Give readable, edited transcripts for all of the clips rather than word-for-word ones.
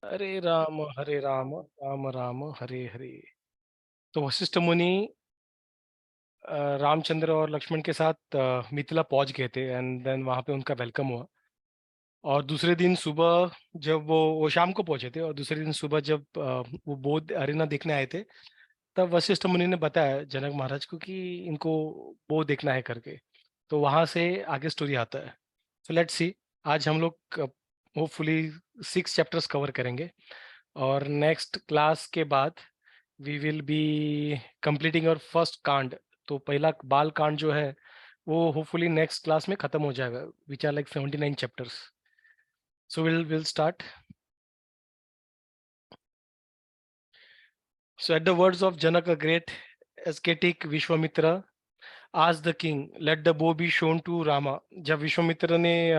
हरे राम राम राम हरे हरे। तो वशिष्ठ मुनि रामचंद्र और लक्ष्मण के साथ मिथिला पहुंच गए थे एंड देन वहां पे उनका वेलकम हुआ। और दूसरे दिन सुबह जब वो शाम को पहुंचे थे, और दूसरे दिन सुबह जब वो बोध अरेना देखने आए थे, तब वशिष्ठ मुनि ने बताया जनक महाराज को कि इनको वो देखना है करके। तो वहां से आगे स्टोरी आता है। So let's see. आज हम लोग होपफुली 6 चैप्टर्स कवर करेंगे, और नेक्स्ट क्लास के बाद वी विल बी कंप्लीटिंग और फर्स्ट कांड। तो पहला बाल कांड जो है वो होपफुली नेक्स्ट क्लास में खत्म हो जाएगा, which are like 79 chapters. So will start. So at the words of Janak, a great ascetic Vishwamitra asked the king, let the bow be shown to Rama. जब विश्वामित्र ने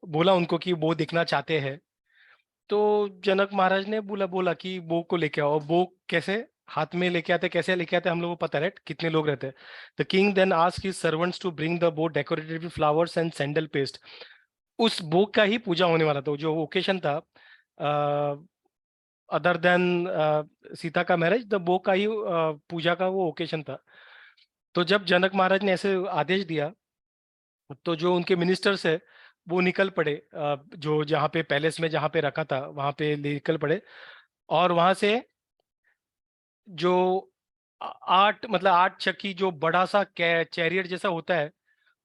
बोला उनको कि बो देखना चाहते हैं, तो जनक महाराज ने बोला बोला कि बो को लेके आओ। बो कैसे हाथ में लेके आते, कैसे लेके आते, हम लोगों को पता है कितने लोग रहते हैं। The king then ask his servants to bring the bow decorated with flowers and sandal paste. उस बो का ही पूजा होने वाला था, जो ओकेशन था। अदर देन सीता का मैरिज, द बो का ही पूजा का वो ओकेशन था। तो जब जनक महाराज ने ऐसे आदेश दिया, तो जो उनके मिनिस्टर्स है वो निकल पड़े, जो जहाँ पे पैलेस में जहाँ पे रखा था वहाँ पे निकल पड़े। और वहां से जो 8 चक्की जो बड़ा सा चैरियट जैसा होता है,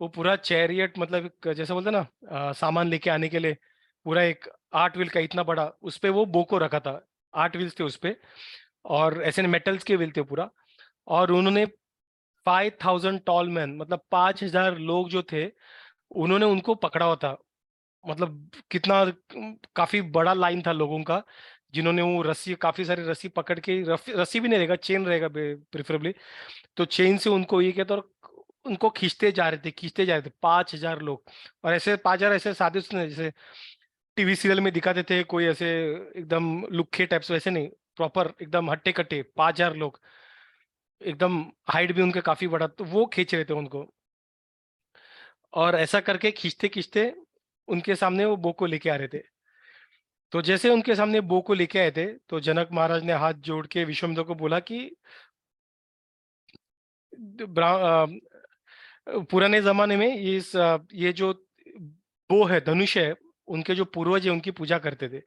वो पूरा चैरियट मतलब जैसा बोलते हैं ना, सामान लेके आने के लिए पूरा एक 8 व्हील का इतना बड़ा, उस पे वो बो को रखा था। 8 व्हील्स थे उस पे, और ऐसे मेटल्स के व्हील थे पूरा। और उन्होंने 5,000 टॉल मैन, मतलब 5,000 लोग जो थे, उन्होंने उनको पकड़ा हुआ था। मतलब कितना काफी बड़ा लाइन था लोगों का, जिन्होंने वो रस्सी, काफी सारी रस्सी पकड़ के, रस्सी भी नहीं रहेगा, चेन रहेगा प्रिफरेबली। तो चेन से उनको ये कहता, और उनको खींचते जा रहे थे, खींचते जा रहे थे 5,000 लोग। और ऐसे 5,000 ऐसे साधु ने, जैसे टीवी सीरियल में दिखाते थे कोई ऐसे एकदम लुक्खे टाइप्स, वैसे नहीं, प्रॉपर एकदम हट्टे कट्टे 5,000 लोग, एकदम हाइट भी उनके काफी बड़ा, तो वो खींच रहे थे उनको। और ऐसा करके खींचते खींचते उनके सामने वो बो को लेके आ रहे थे। तो जैसे उनके सामने बो को लेके आए थे, तो जनक महाराज ने हाथ जोड़ के विश्वामित्र को बोला कि पुराने जमाने में ये जो बो है, धनुष है, उनके जो पूर्वज है उनकी पूजा करते थे।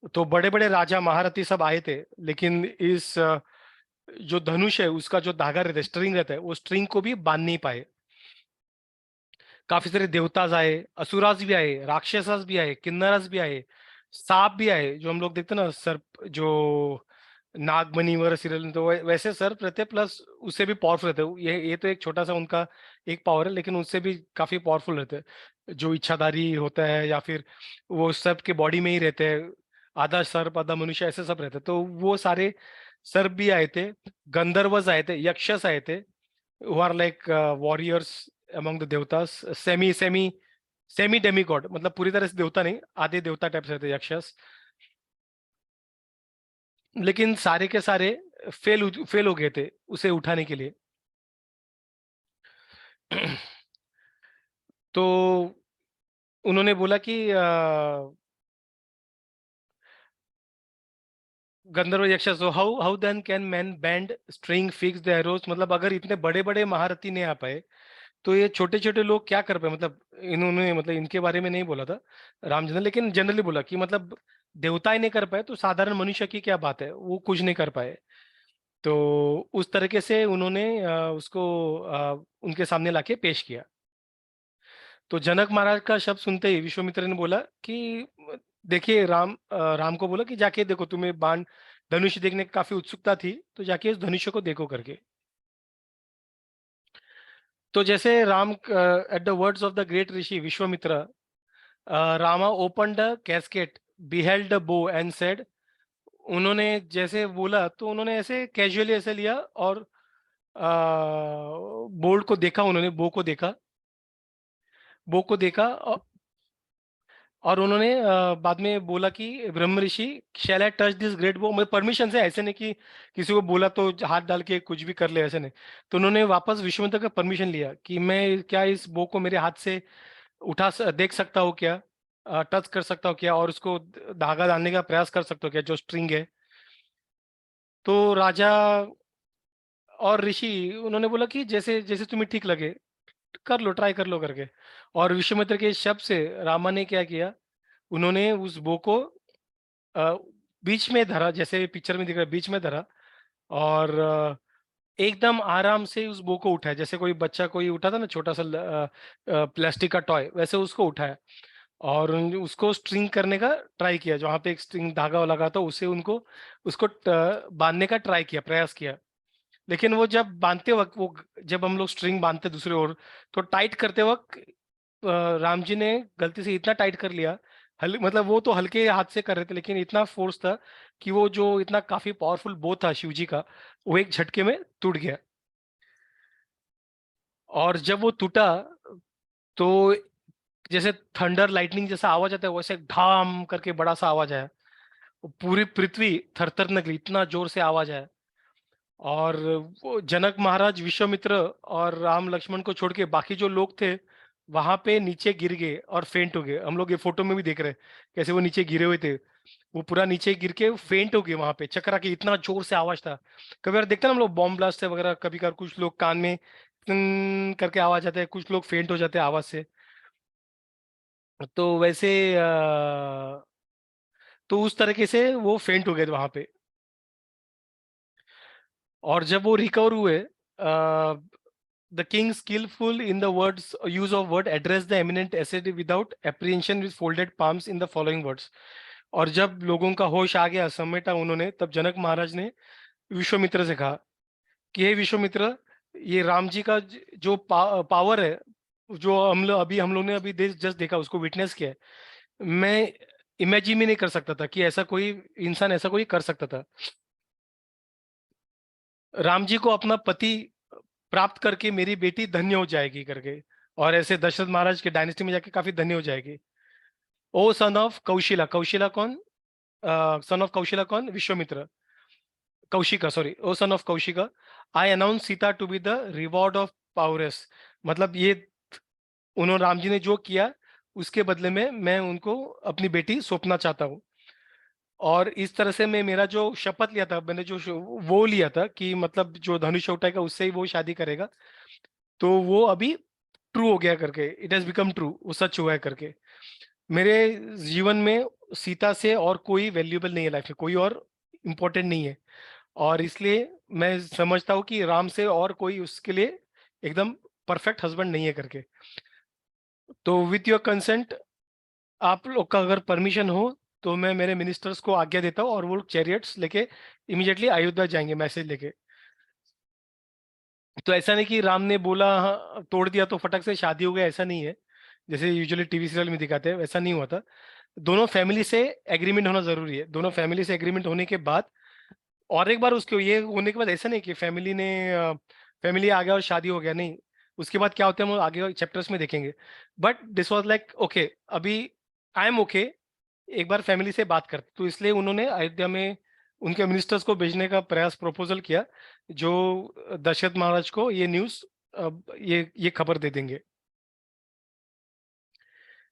तो बड़े बड़े राजा महारथी सब आए थे, लेकिन जो धनुष है उसका जो धागा रहता है, स्ट्रिंग रहता है, वो स्ट्रिंग को भी बांध नहीं पाए। काफी सारे देवताज आए, असुराज भी आए, राक्षसास भी आए, किन्नरस भी आए, सांप भी आए, जो हम लोग देखते हैं ना, सर्प, जो नागमणि वगैरह सीरियल में, तो वैसे सर्प रहते, प्लस उससे भी पावरफुल रहते हैं। ये तो एक छोटा सा उनका एक पावर है, लेकिन उससे भी काफी पावरफुल रहते हैं, जो इच्छाधारी होता है, या फिर वो सर्प के बॉडी में ही रहते हैं। आधा सर्प आधा मनुष्य ऐसे सब रहते हैं। तो वो सारे सर्प भी आए थे, गंधर्वस आए थे, यक्षस आए थे, who are like warriors among the देवतास, semi Demi God, मतलब पूरी तरह से देवता नहीं, आधे देवता टाइप से रहते यक्षस। लेकिन सारे के सारे फेल हो गए थे उसे उठाने के लिए। तो उन्होंने बोला कि Gandharva yakshas, how how then can man bend string fix the arrows, मतलब अगर इतने बड़े बड़े महारथी नहीं आ पाए, तो ये छोटे छोटे लोग क्या कर पाए। मतलब इन्होंने, मतलब इनके बारे में नहीं बोला था रामचंद्र, लेकिन जनरली बोला कि मतलब देवता ही नहीं कर पाए, तो साधारण मनुष्य की क्या बात है, वो कुछ नहीं कर पाए। तो उस तरीके से उन्होंने उसको उनके सामने लाके पेश किया। तो जनक महाराज का शब्द सुनते ही विश्वामित्र ने बोला कि देखिए, राम को बोला कि जाके देखो, तुम्हें बाण धनुष देखने की काफी उत्सुकता थी, तो जाके उस धनुष को देखो करके। तो जैसे Ram, at the words of the great Rishi Vishwamitra, Rama open the casket, beheld the bow and said. उन्होंने जैसे बोला, तो उन्होंने ऐसे कैजुअली ऐसे लिया, और बोल्ड को देखा, उन्होंने बो को देखा, और उन्होंने बाद में बोला कि ब्रह्म ऋषि, शैल आई टच दिस ग्रेट बो, मतलब परमिशन से, ऐसे नहीं कि किसी को बोला तो हाथ डाल के कुछ भी कर ले, ऐसे नहीं। तो उन्होंने वापस विश्वामित्र का परमिशन लिया कि मैं क्या इस बो को मेरे हाथ से देख सकता हूँ क्या। टच कर सकता हूँ क्या, और उसको धागा डालने का प्रयास कर सकता हूँ क्या, जो स्ट्रिंग है। तो राजा और ऋषि, उन्होंने बोला कि जैसे जैसे तुम्हें ठीक लगे कर लो, ट्राई कर लो करके। और विश्वामित्र के शब्द से रामा ने क्या किया, उन्होंने उस बो को अ, बीच में धरा, जैसे पिक्चर में दिख रहा है, बीच में धरा। और एकदम आराम से उस बो को उठाया, जैसे कोई बच्चा कोई उठाता ना छोटा सा प्लास्टिक का टॉय, वैसे उसको उठाया। और उसको स्ट्रिंग करने का ट्राई किया, जहाँ पे एक स्ट्रिंग धागा लगा था उसे उनको उसको बांधने का ट्राई किया, प्रयास किया। लेकिन वो जब बांधते वक्त, वो जब हम लोग स्ट्रिंग बांधते दूसरे ओर, तो टाइट करते वक्त राम जी ने गलती से इतना टाइट कर लिया। मतलब वो तो हल्के हाथ से कर रहे थे, लेकिन इतना फोर्स था कि वो जो इतना काफी पावरफुल बो था शिव जी का, वो एक झटके में टूट गया। और जब वो टूटा, तो जैसे थंडर लाइटनिंग जैसा आवाज आता है, वैसे ढाम करके बड़ा सा आवाज आया। वो पूरी पृथ्वी थरथर निकली, इतना जोर से आवाज आया। और वो जनक महाराज, विश्वामित्र और राम लक्ष्मण को छोड़ के बाकी जो लोग थे वहां पे नीचे गिर गए और फेंट हो गए। हम लोग ये फोटो में भी देख रहे हैं कैसे वो नीचे गिरे हुए थे। वो पूरा नीचे गिर के फेंट हो गए वहां पे, चकरा के, इतना जोर से आवाज था। कभी बार देखते हैं ना हम लोग बॉम्ब ब्लास्ट से वगैरह, कभी कभार कुछ लोग कान में करके आवाज आते हैं, कुछ लोग फेंट हो जाते हैं आवाज से। तो वैसे तो उस तरीके से वो फेंट हो गए थे वहां पे। और जब वो रिकवर हुए, the king skilful in the words use of word address the eminent ascetic without apprehension with folded palms in the following words. और जब लोगों का होश आ गया, समेटा उन्होंने, तब जनक महाराज ने विश्वामित्र से कहा कि हे विश्वामित्र, ये राम जी का जो पावर है, जो हम लोग ने अभी जस्ट देखा, उसको विटनेस किया है। मैं इमेजिन भी नहीं कर सकता था कि ऐसा कोई इंसान ऐसा कोई कर सकता था। राम जी को अपना पति प्राप्त करके मेरी बेटी धन्य हो जाएगी करके, और ऐसे दशरथ महाराज के डायनेस्टी में जाके काफी धन्य हो जाएगी। O son of Kaushila, Kaushila कौन, सन ऑफ कौशिला कौन, Vishwamitra, Kaushika sorry, O son of Kaushika, I announce Sita to be the reward of prowess. मतलब ये उन्होंने, राम जी ने जो किया उसके बदले में मैं उनको अपनी बेटी सौंपना चाहता हूँ। और इस तरह से मैं मेरा जो शपथ लिया था, मैंने जो वो लिया था कि मतलब जो धनुष उठाएगा उससे ही वो शादी करेगा, तो वो अभी ट्रू हो गया करके, इट हैज बिकम ट्रू, वो सच हुआ है करके। मेरे जीवन में सीता से और कोई वैल्यूएबल नहीं है, लाइफ में कोई और इम्पोर्टेंट नहीं है। और इसलिए मैं समझता हूँ कि राम से और कोई उसके लिए एकदम परफेक्ट हस्बैंड नहीं है करके। तो विथ योर कंसेंट, आप लोग का अगर परमिशन हो, तो मैं मेरे मिनिस्टर्स को आज्ञा देता हूँ और वो लोग चैरियट्स लेके इमीडिएटली अयोध्या जाएंगे, मैसेज लेके। तो ऐसा नहीं कि राम ने बोला हाँ, तोड़ दिया तो फटक से शादी हो गया, ऐसा नहीं है। जैसे यूजुअली टीवी सीरियल में दिखाते हैं, वैसा नहीं हुआ था। दोनों फैमिली से एग्रीमेंट होना जरूरी है, दोनों फैमिली से एग्रीमेंट होने के बाद। और एक बार उसके ये होने के बाद ऐसा नहीं कि फैमिली आ गया और शादी हो गया, नहीं। उसके बाद क्या होता है हम लोग आगे चैप्टर्स में देखेंगे। But this was like okay, अभी आई एम ओके, एक बार फैमिली से बात करते, तो इसलिए उन्होंने अयोध्या में उनके मिनिस्टर्स को भेजने का प्रयास, प्रपोजल किया, जो दशरथ महाराज को ये न्यूज, ये खबर दे देंगे।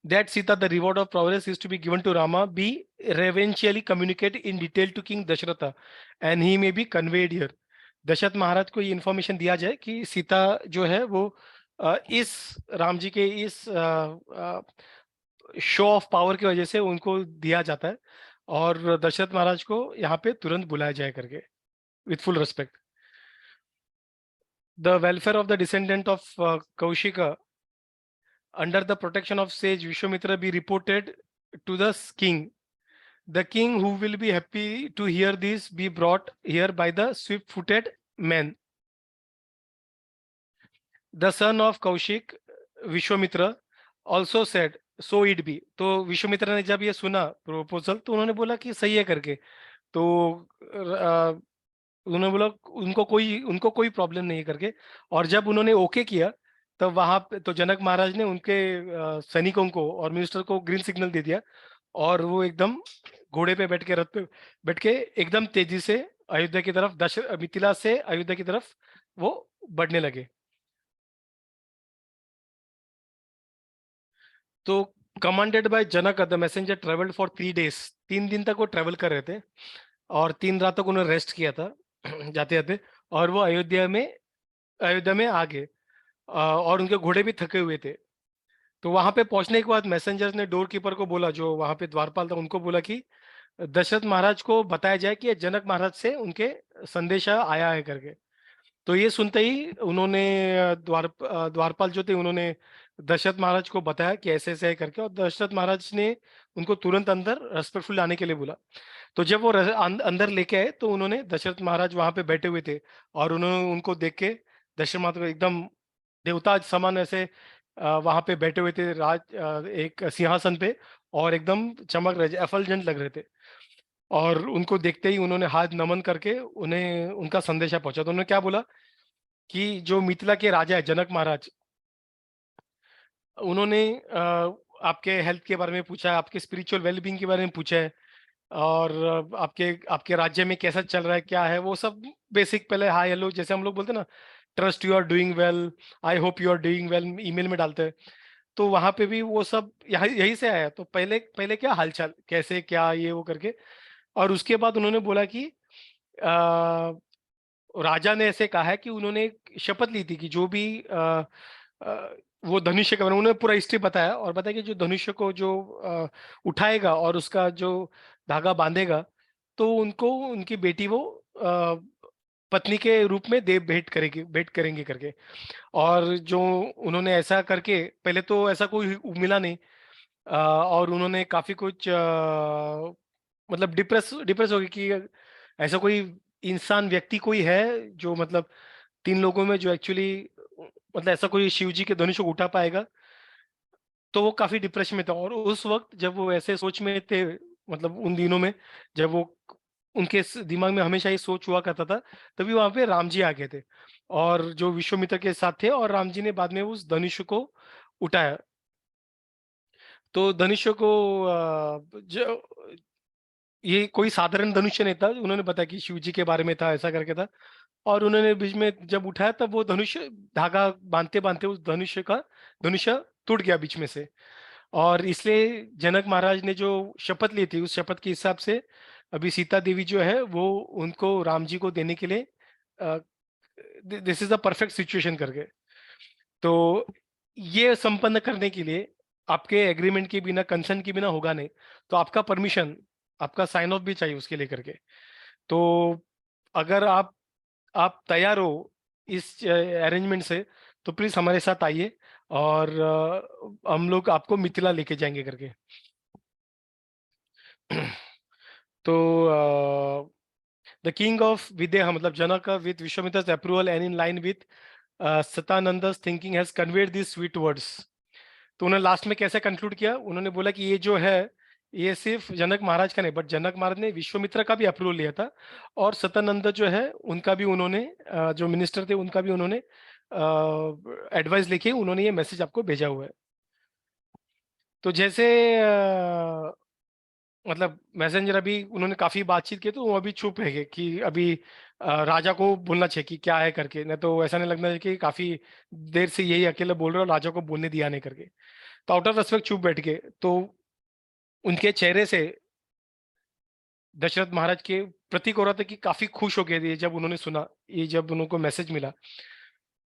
That Sita, the reward of prowess is to be given to Rama, be reverentially communicated in detail to King Dasharatha, and he may be conveyed here. Dasharath महाराज को ये इन्फॉर्मेशन दिया जाए कि सीता जो है वो इस राम जी के इस शो ऑफ पावर की वजह से उनको दिया जाता है। और दशरथ महाराज को यहाँ पे तुरंत बुलाया जाए करके, with full respect. The welfare of the descendant of Kaushika under the protection of sage Vishwamitra be reported to the king. The king, who will be happy to hear this, be brought here by the swift-footed man. The son of Kaushik, Vishwamitra, also said, so it be. तो विश्वामित्र ने जब ये सुना proposal, तो उन्होंने बोला कि सही है करके। तो उन्होंने बोला उनको कोई प्रॉब्लम नहीं है करके। और जब उन्होंने ओके किया, तब वहां पे तो जनक महाराज ने उनके सैनिकों को और मिनिस्टर को ग्रीन सिग्नल दे दिया। और वो एकदम घोड़े पे बैठ के, रथ पे बैठ के एकदम तेजी से अयोध्या की तरफ, मिथिला से अयोध्या की तरफ वो बढ़ने लगे। तो commanded by Janak the messenger travelled for 3 days। 3 दिन तक वो ट्रेवल कर रहे थे और 3 रात तक उन्होंने रेस्ट किया था जाते जाते। और वो अयोध्या में आ गए। और उनके घोड़े भी थके हुए थे। तो वहां पे पहुंचने के बाद मैसेंजर्स ने डोर कीपर को बोला, जो वहां पे द्वारपाल था, उनको बोला कि दशरथ महाराज को बताया जाए कि ये जनक महाराज से उनके संदेशा आया है करके। तो ये सुनते ही उन्होंने द्वारपाल जो थे उन्होंने दशरथ महाराज को बताया कि ऐसे ऐसे है करके, और दशरथ महाराज ने उनको तुरंत अंदर रेस्पेक्टफुल आने के लिए बोला। तो जब वो अंदर लेके आए तो उन्होंने दशरथ महाराज वहां पे बैठे हुए थे, और उन्होंने उनको देख के दशरथ महाराज को एकदम देवता समान ऐसे वहां पे बैठे हुए थे एक सिंहासन पे, और एकदम चमक रहे, एफल्जेंट लग रहे थे। और उनको देखते ही उन्होंने हाथ नमन करके उन्हें उनका संदेशा पहुंचा। तो उन्होंने क्या बोला कि जो मिथिला के राजा है जनक महाराज, उन्होंने आपके हेल्थ के बारे में पूछा है, आपके स्पिरिचुअल वेलबींग के बारे में पूछा है, और आपके आपके राज्य में कैसा चल रहा है, क्या है वो सब। बेसिक पहले हाय हेलो, जैसे हम लोग बोलते हैं ना, trust you are doing well, I hope you are doing well, email में डालते हैं। तो वहां पे भी वो सब यही से आया। तो पहले पहले क्या हालचाल, कैसे क्या, ये वो करके। और उसके बाद उन्होंने बोला कि राजा ने ऐसे कहा है कि उन्होंने एक शपथ ली थी कि जो भी वो धनुष्य का, उन्होंने पूरा हिस्ट्री बताया, और बताया कि जो धनुष्य को जो उठाएगा और उसका जो धागा बांधेगा, तो उनको उनकी बेटी वो अ, पत्नी के रूप में दे भेंट करेंगे करके। और जो उन्होंने ऐसा करके, पहले तो ऐसा कोई मिला नहीं। और उन्होंने काफी कुछ मतलब डिप्रेस डिप्रेस हो गई कि ऐसा कोई इंसान व्यक्ति कोई है जो मतलब 3 लोगों में जो एक्चुअली मतलब ऐसा कोई शिव जी के धनुष को उठा पाएगा। तो वो काफी डिप्रेशन में था, और उस वक्त जब वो ऐसे सोच में थे, मतलब उन दिनों में जब वो उनके दिमाग में हमेशा ये सोच हुआ करता था, तभी वहां पे राम जी आ गए थे, और जो विश्वामित्र के साथ थे, और राम जी ने बाद में उस धनुष को उठाया। तो धनुष को जो ये कोई साधारण धनुष्य नहीं था, उन्होंने बताया कि शिव जी के बारे में था, ऐसा करके था। और उन्होंने बीच में जब उठाया तब वो धनुष्य धागा बांधते बांधते उस धनुष्य टूट गया बीच में से। और इसलिए जनक महाराज ने जो शपथ ली थी, उस शपथ के हिसाब से अभी सीता देवी जो है वो उनको राम जी को देने के लिए this is the perfect situation करके। तो ये संपन्न करने के लिए आपके एग्रीमेंट के बिना, कंसेंट के बिना होगा नहीं। तो आपका परमिशन, आपका साइन ऑफ भी चाहिए उसके लिए करके। तो अगर आप तैयार हो इस अरेंजमेंट से, तो प्लीज हमारे साथ आइए, और हम लोग आपको मिथिला लेके जाएंगे करके। तो द किंग ऑफ विदेह, मतलब Janaka with Vishwamitra's approval and in line with Shatananda's thinking has conveyed this sweet words. तो उन्होंने लास्ट में कैसे कंक्लूड किया, उन्होंने बोला कि ये जो है, ये सिर्फ जनक महाराज का नहीं, बट जनक महाराज ने विश्वामित्र का भी अप्रूवल लिया था, और सतानंद जो है उनका भी उन्होंने जो मिनिस्टर थे उनका भी उन्होंने एडवाइस लेके उन्होंने ये मैसेज आपको भेजा हुआ है। तो जैसे मतलब मैसेंजर अभी उन्होंने काफी बातचीत की, तो वो अभी चुप रह गए कि अभी राजा को बोलना चाहिए कि क्या है करके, नहीं तो ऐसा नहीं लगना चाहिए कि काफी देर से यही अकेले बोल रहे हो, राजा को बोलने दिया नहीं करके। तो आउट ऑफ रेस्पेक्ट चुप बैठ गए। तो उनके चेहरे से दशरथ महाराज के प्रतीक हो रहा था कि काफी खुश हो गए थे जब उन्होंने सुना, ये जब उनको मैसेज मिला।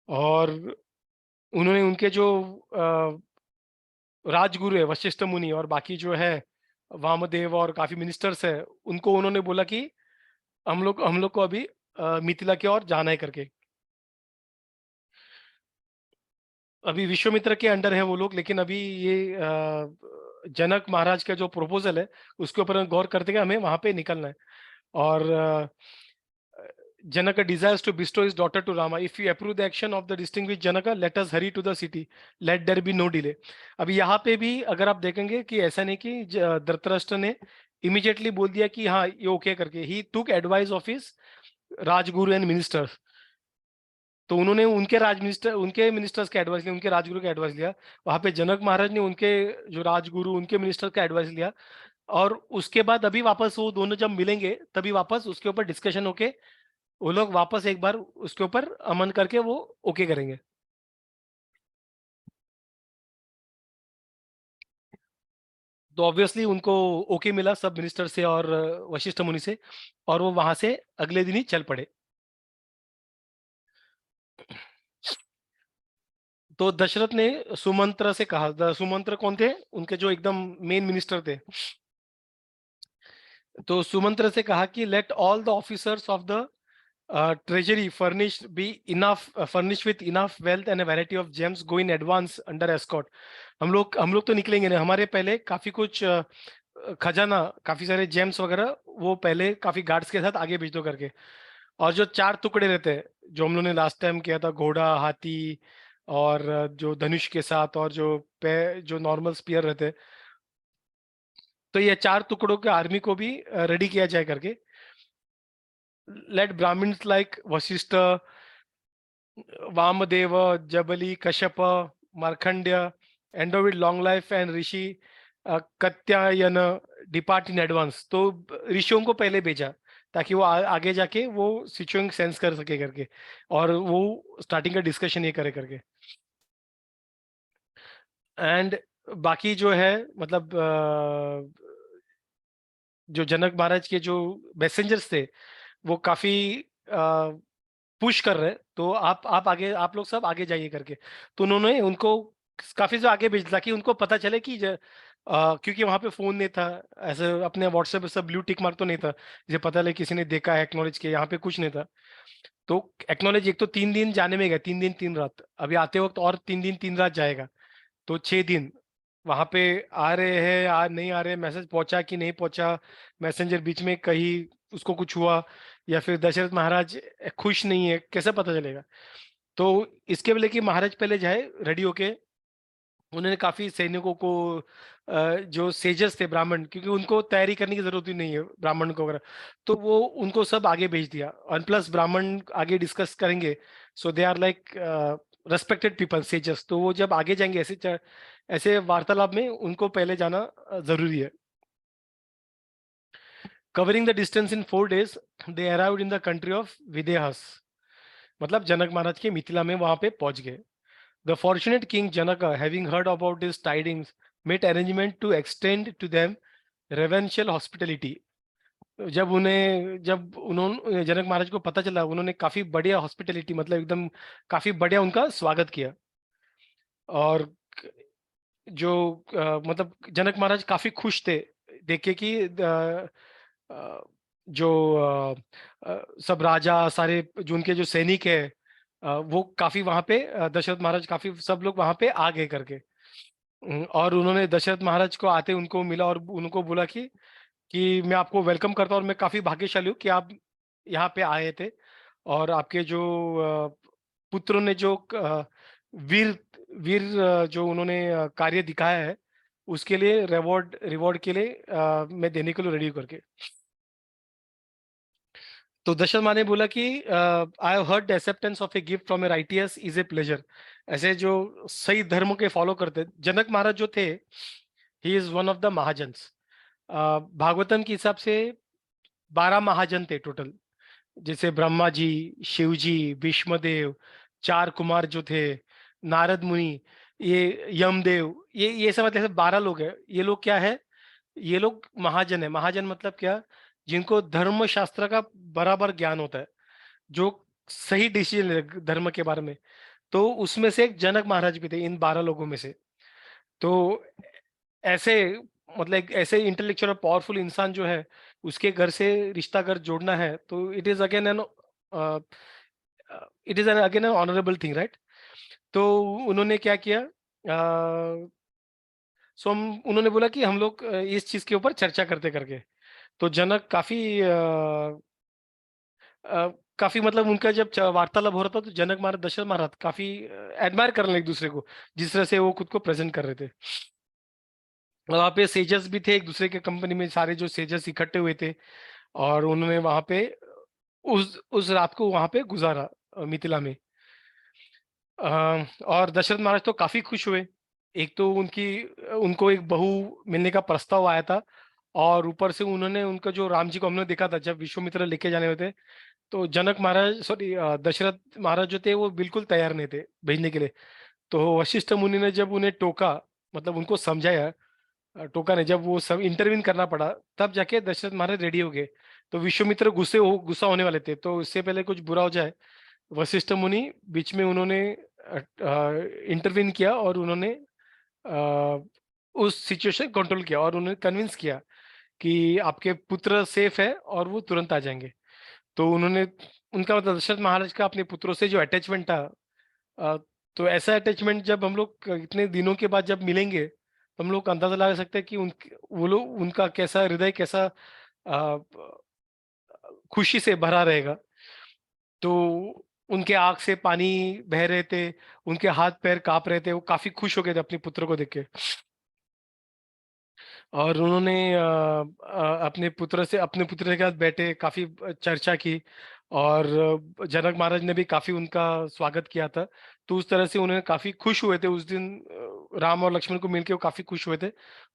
और उन्होंने उनके जो राजगुरु है वशिष्ठ मुनि, और बाकी जो है वामदेव और काफी मिनिस्टर्स है, उनको उन्होंने बोला कि हम लोग को अभी मिथिला की ओर जाना है करके। अभी विश्वामित्र के अंडर है वो लोग, लेकिन अभी ये जनक महाराज का जो प्रपोजल है उसके ऊपर गौर करते हुए हमें वहां पे निकलना है। और Janaka desires to bestow his daughter to Rama. If you approve the action of the distinguished Janaka, let us hurry to the city. Let there be no delay. अभी यहाँ पे भी अगर आप देखेंगे कि ऐसा नहीं कि धृतराष्ट्र ने इमीडिएटली बोल दिया कि हाँ ये ओके करके, he took advice of his rajguru and ministers. तो उन्होंने उनके मिनिस्टर्स का एडवाइस लिया, उनके राजगुरु का एडवाइस लिया। वहां पे जनक महाराज ने उनके जो राजगुरु उनके मिनिस्टर का एडवाइस लिया। और उसके बाद अभी वापस वो दोनों जब मिलेंगे तभी वापस उसके ऊपर डिस्कशन होके वो लोग वापस एक बार उसके ऊपर अमन करके वो ओके करेंगे। तो ऑब्वियसली उनको ओके मिला सब मिनिस्टर से और वशिष्ठ मुनि से, और वो वहां से अगले दिन ही चल पड़े। तो दशरथ ने सुमंत्र से कहा, सुमंत्र कौन थे, उनके जो एकदम मेन मिनिस्टर थे। तो सुमंत्र से कहा कि let all the officers of the treasury furnished with enough wealth and a variety of gems go in advance under escort। हम लोग तो निकलेंगे ना, हमारे पहले काफी कुछ खजाना, काफी सारे जेम्स वगैरह वो पहले काफी गार्ड्स के साथ आगे भेज दो करके। और जो चार टुकड़े रहते हैं जो हम लोगों ने लास्ट टाइम किया था, घोड़ा, हाथी और जो धनुष के साथ, और जो नॉर्मल स्पीयर रहते हैं, तो ये चार टुकड़ों के आर्मी को भी रेडी किया जाए करके। Let Brahmins like Vashishtha, Vamadeva, Jabali, Kashyapa, Markandeya, endowed with long life and rishi Katyayana depart in advance. तो ऋषियों को पहले भेजा ताकि वो आगे जाके वो सिचुएशन सेंस कर सके करके, और वो स्टार्टिंग का डिस्कशन ये करे करके। एंड बाकी जो है मतलब जो जनक महाराज के जो मैसेंजर्स थे वो काफी पुश कर रहे हैं, तो आप आगे, आप लोग सब आगे जाइए करके। तो उन्होंने उनको काफी जो आगे भेजा ताकि उनको पता चले कि क्योंकि वहां पे फोन नहीं था, ऐसे अपने व्हाट्सएप पे सब ब्लू टिक मार्क तो नहीं था जिसे पता लगे किसी ने देखा है एक्नॉलेज किया, यहाँ पे कुछ नहीं था। तो एक्नॉलेज एक तो 3 दिन जाने में गया, 3 दिन 3 रात, अभी आते वक्त और 3 दिन 3 रात जाएगा, तो 6 दिन वहां पे आ रहे हैं, नहीं आ रहे, मैसेज पहुंचा कि नहीं पहुंचा, मैसेंजर बीच में कहीं उसको कुछ हुआ, या फिर दशरथ महाराज खुश नहीं है, कैसे पता चलेगा। तो इसके लिए कि महाराज पहले जाए रेडी होके, उन्होंने काफी सैनिकों को जो सेजस थे ब्राह्मण, क्योंकि उनको तैयारी करने की जरूरत ही नहीं है ब्राह्मण को वगैरह, तो वो उनको सब आगे भेज दिया। और प्लस ब्राह्मण आगे डिस्कस करेंगे, so they are like respected people sages, तो वो जब आगे जाएंगे ऐसे वार्तालाप में उनको पहले जाना जरूरी है। Covering the distance in 4 days they arrived in the country of Videhas, मतलब जनक महाराज के मिथिला में वहां पे पहुंच गए। The fortunate king Janaka having heard about this tidings made arrangement to extend to them reverential hospitality. जब उन्होंने जनक महाराज को पता चला, उन्होंने काफी बढ़िया हॉस्पिटलिटी, मतलब एकदम काफी बढ़िया उनका स्वागत किया। और जो मतलब जनक महाराज काफी खुश थे देख के कि अ, जो सब राजा सारे जो उनके जो सैनिक है वो काफी वहां पे दशरथ महाराज काफी सब लोग वहां पे आ गए करके। और उन्होंने दशरथ महाराज को आते उनको मिला और उनको बोला कि मैं आपको वेलकम करता हूँ और मैं काफी भाग्यशाली हूँ कि आप यहाँ पे आए थे, और आपके जो पुत्रों ने जो वीर वीर जो उन्होंने कार्य दिखाया है उसके लिए रिवॉर्ड रिवॉर्ड के लिए मैं देने के लिए रेडी करके। तो दशरथ माँ ने बोला कि I have heard the acceptance of a gift from A righteous is a pleasure. ऐसे जो सही धर्म के फॉलो करते, जनक महाराज जो थे, he is one of the mahajans. Bhagavatam के हिसाब से 12 महाजन थे टोटल, जैसे ब्रह्मा जी, शिव जी, भीष्मदेव, चार कुमार जो थे, नारद मुनि, ये यमदेव, ये सब मतलब 12 लोग हैं। ये लोग क्या है, ये लोग महाजन है। महाजन मतलब क्या, जिनको धर्म शास्त्र का बराबर ज्ञान होता है, जो सही डिसीजन ले धर्म के बारे में। तो उसमें से एक जनक महाराज भी थे इन 12 लोगों में से। तो ऐसे मतलब एक ऐसे इंटेलेक्चुअल और पावरफुल इंसान जो है, उसके घर से रिश्ता अगर जोड़ना है तो it is again an honourable thing, right. तो उन्होंने क्या किया, सो हम उन्होंने बोला कि हम लोग इस चीज के ऊपर चर्चा करते करके। तो जनक काफी मतलब उनका जब वार्तालाप हो रहा था तो जनक महाराज दशरथ महाराज काफी एडमायर कर रहे एक दूसरे को, जिस तरह से वो खुद को प्रेजेंट कर रहे थे। वहाँ पे सेजस भी थे, एक दूसरे के कंपनी में सारे जो सेजस इकट्ठे हुए थे, और उन्होंने वहां पे उस रात को वहां पे गुजारा मिथिला में। और दशरथ महाराज तो काफी खुश हुए। एक तो उनको एक बहू मिलने का प्रस्ताव आया था, और ऊपर से उन्होंने उनका जो राम जी को हमने देखा था जब विश्वामित्र लेके जाने होते, तो जनक महाराज सॉरी दशरथ महाराज जो थे वो बिल्कुल तैयार नहीं थे भेजने के लिए। तो वशिष्ठ मुनि ने जब उन्हें टोका, मतलब उनको समझाया टोका नहीं, जब वो सब इंटरवीन करना पड़ा, तब जाके दशरथ महाराज रेडी हो गए। तो विश्वामित्र गुस्सा होने वाले थे, तो इससे पहले कुछ बुरा हो जाए, वशिष्ठ मुनि बीच में उन्होंने इंटरवीन किया, और उन्होंने अ, उस सिचुएशन कंट्रोल किया, और उन्होंने कन्विंस किया कि आपके पुत्र सेफ है और वो तुरंत आ जाएंगे। तो उन्होंने, उनका मतलब दशरथ महाराज का अपने पुत्रों से जो अटैचमेंट था, अ, तो ऐसा अटैचमेंट जब हम लोग इतने दिनों के बाद जब मिलेंगे, तो हम लोग का अंदाजा लगा सकते हैं कि वो लोग, उनका कैसा हृदय, कैसा अ, खुशी से भरा रहेगा। तो उनके आंख से पानी बह रहे थे, उनके हाथ पैर कांप रहे थे, वो काफी खुश हो गए थे अपने पुत्र को देख के। और उन्होंने अपने पुत्र के साथ बैठे, काफी चर्चा की, और जनक महाराज ने भी काफी उनका स्वागत किया था। तो उस तरह से उन्हें काफी खुश हुए थे उस दिन, राम और लक्ष्मण को मिलकर वो काफी खुश हुए थे,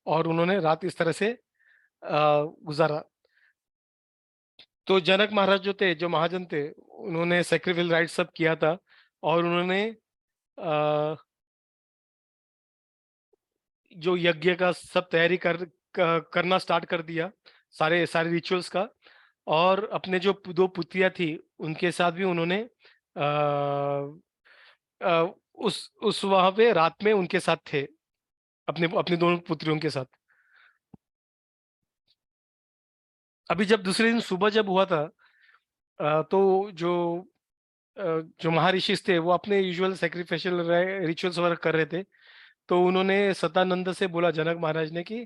और उन्होंने रात इस तरह से गुजारा। तो जनक महाराज जो थे, जो महाजन थे, उन्होंने सेक्रिफिस राइट सब किया था, और उन्होंने जो यज्ञ का सब तैयारी करना स्टार्ट कर दिया, सारे सारे रिचुअल्स का। और अपने जो दो पुत्रियां थी, उनके साथ भी उन्होंने उस वहां पे रात में उनके साथ थे, अपने अपनी दोनों पुत्रियों के साथ। अभी जब दूसरे दिन सुबह जब हुआ था, तो जो महर्षि थे, वो अपने यूजुअल सेक्रिफिशियल रिचुअल्स वगैरह कर रहे थे। तो उन्होंने सतानंद से बोला, जनक महाराज ने, कि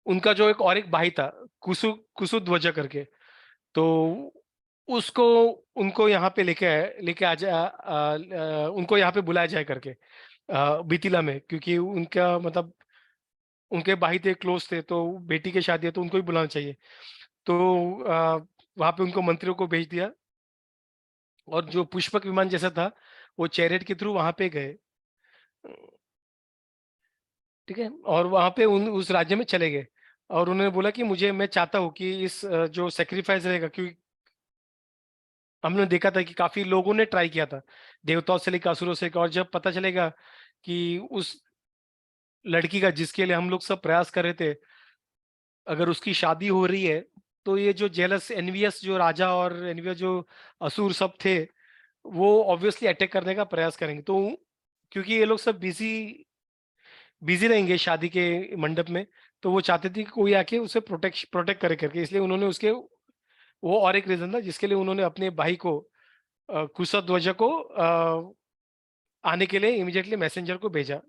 उनका जो एक और एक भाई था, कुसुध्वज करके, तो उसको उनको यहाँ पे लेके आ जा उनको यहाँ पे बुलाया जाए करके, मिथिला में, क्योंकि उनका मतलब उनके भाई थे, क्लोज थे, तो बेटी की शादी है तो उनको ही बुलाना चाहिए। तो वहां पे उनको मंत्रियों को भेज दिया, और जो पुष्पक विमान जैसा था, वो चैरियट के थ्रू वहां पे गए। ठीक है, और वहां पे उस राज्य में चले गए, और उन्होंने बोला कि मैं चाहता हूँ कि इस जो सेक्रीफाइस रहेगा, क्योंकि हमने देखा था कि काफी लोगों ने ट्राई किया था, देवताओं से लेकर असुरों से लेकर, और जब पता चलेगा कि उस लड़की का जिसके लिए हम लोग सब प्रयास कर रहे थे, अगर उसकी शादी हो रही है, तो ये जो जेलस एनवियस जो राजा और एनवियस जो असुर सब थे, वो ऑब्वियसली अटैक करने का प्रयास करेंगे। तो क्योंकि ये लोग सब बिजी बिजी रहेंगे शादी के मंडप में, तो वो चाहते थे कि कोई आके उसे प्रोटेक्ट प्रोटेक्ट करे करके, इसलिए उन्होंने उसके, वो और एक रीजन था जिसके लिए उन्होंने अपने भाई को, कुशध्वज को, आने के लिए इमिडिएटली मैसेंजर को भेजा।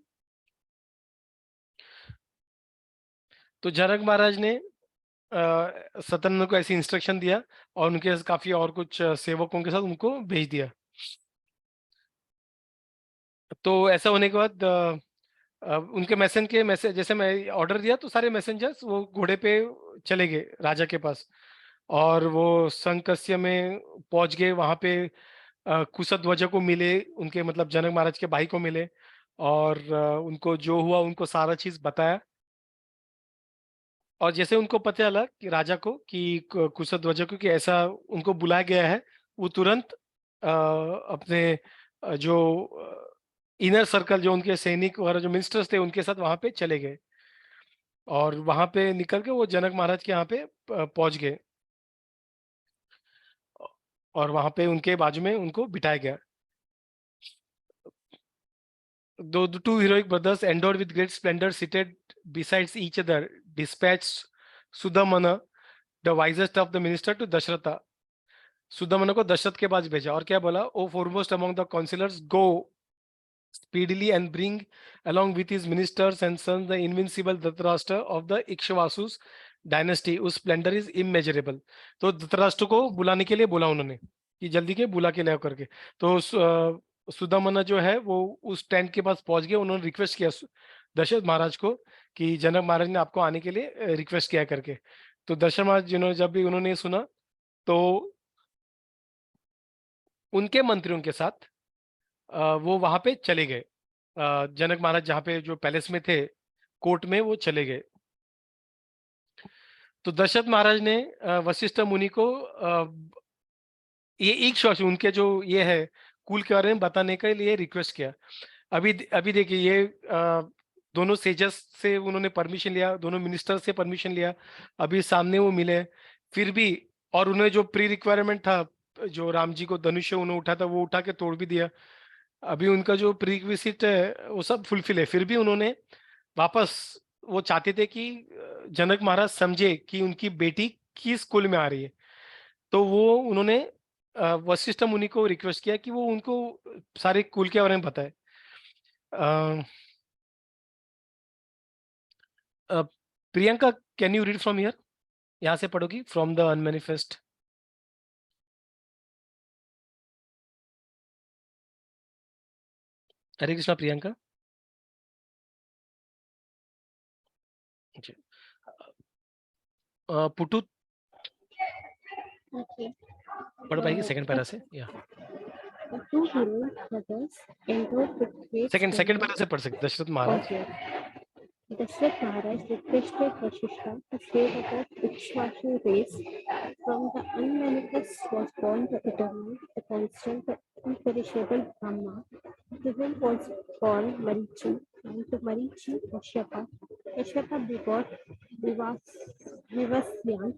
तो जनक महाराज ने सतन को ऐसी इंस्ट्रक्शन दिया, और उनके काफी और कुछ सेवकों के साथ उनको भेज दिया। तो ऐसा होने के बाद उनके मैसेज जैसे मैं ऑर्डर दिया, तो सारे मैसेंजर्स वो घोड़े पे चले गए राजा के पास, और वो संकस्य में पहुंच गए। वहां पे कुशध्वज को मिले, उनके मतलब जनक महाराज के भाई को मिले, और उनको जो हुआ उनको सारा चीज बताया। और जैसे उनको पता चला कि राजा को, कि कुशध्वज को, कि ऐसा उनको बुलाया गया है, वो तुरंत अपने जो इनर सर्कल, जो उनके सैनिक और जो मिनिस्टर्स थे, उनके साथ वहां पे चले गए, और वहां पे निकल के वो जनक महाराज के यहाँ पे पहुंच गए, और वहां पे उनके बाजू में उनको बिठाया गया। The two heroic brothers, endowed with great splendor, seated besides each other, dispatched Sudamana, the wisest of the minister, to Dashratha. सुदामना को दशरथ के पास भेजा, और क्या बोला, ओ foremost among the counselors, go speedily and bring along with his ministers and sons the invincible Dhritarashtra of the Ikshvasus dynasty, whose splendor is immeasurable. तो धृतराष्ट्र को बुलाने के लिए बोला उन्होंने, कि जल्दी के बुला के ले आओ करके। तो सुदामना जो है वो उस टेंट के पास पहुंच गए, उन्होंने रिक्वेस्ट किया दशरथ महाराज को, कि जनक महाराज ने आपको आने के लिए रिक्वेस्ट किया करके। तो दशरथ महाराज जिन्होंने, जब भी उन्होंने सुना, तो उनके मंत्रियों के साथ वो वहां पे चले गए, जनक महाराज जहाँ पे जो पैलेस में थे, कोर्ट में, वो चले गए। तो दशरथ महाराज ने वशिष्ठ मुनि को ये एक श्वास उनके जो ये है कुल के बारे में बताने के लिए रिक्वेस्ट किया। अभी अभी देखिए, ये दोनों सेजस से उन्होंने परमिशन लिया, दोनों मिनिस्टर से परमिशन लिया, अभी सामने वो मिले, फिर भी। और उन्हें जो प्री रिक्वायरमेंट था, जो राम जी को धनुष्य उन्होंने उठा था, वो उठा के तोड़ भी दिया। अभी उनका जो प्री रिक्विजिट है वो सब फुलफिल है, फिर भी उन्होंने वापस, वो चाहते थे कि जनक महाराज समझे कि उनकी बेटी किस स्कूल में आ रही है। तो वो उन्होंने वशिष्ठ मुनि को रिक्वेस्ट किया कि वो उनको सारे कुल के बारे में बताए। Uh, Priyanka, can you read from here? यहाँ से पढ़ोगी, from the unmanifest. Hare Krishna Priyanka ji. पुटू Okay. पढ़ पाएगी सेकंड पैरा से, या The two hero brothers endowed with great second splendor. Para से पढ़ सकते, दशरथ महाराज। Okay. Dashrath Maharaj requested Vashishta to say about Ikshvaku race. From the unmanifest was born the eternal, the constant, the imperishable Brahma. To him was born Marichi, and to Marichi Kashyapa. Kashyapa begot Vivasyan, Vivasyan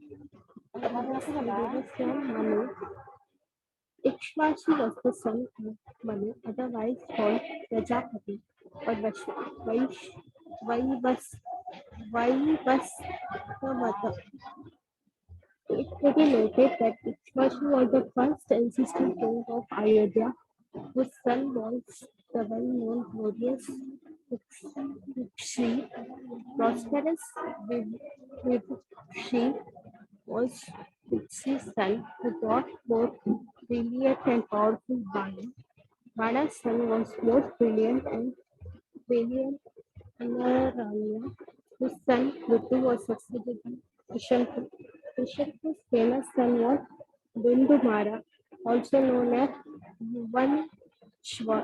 Manu. Ikshvaku was the son of Manu, otherwise called Prajapati, or Vaivas, Vaivasvata. It should be noted that Ikshvaku was the first ancestral king of Ayodhya, whose son was the well-known glorious Vikshi. Prosperous Vikshi was Vikshi's son, who brought forth brilliant and powerful Bana. Bana's son was most brilliant and valiant Anaranya, whose son Rutu was succeeded by Vishantu. Vishantu's famous son was Bindumara, also known as Yuvanshva.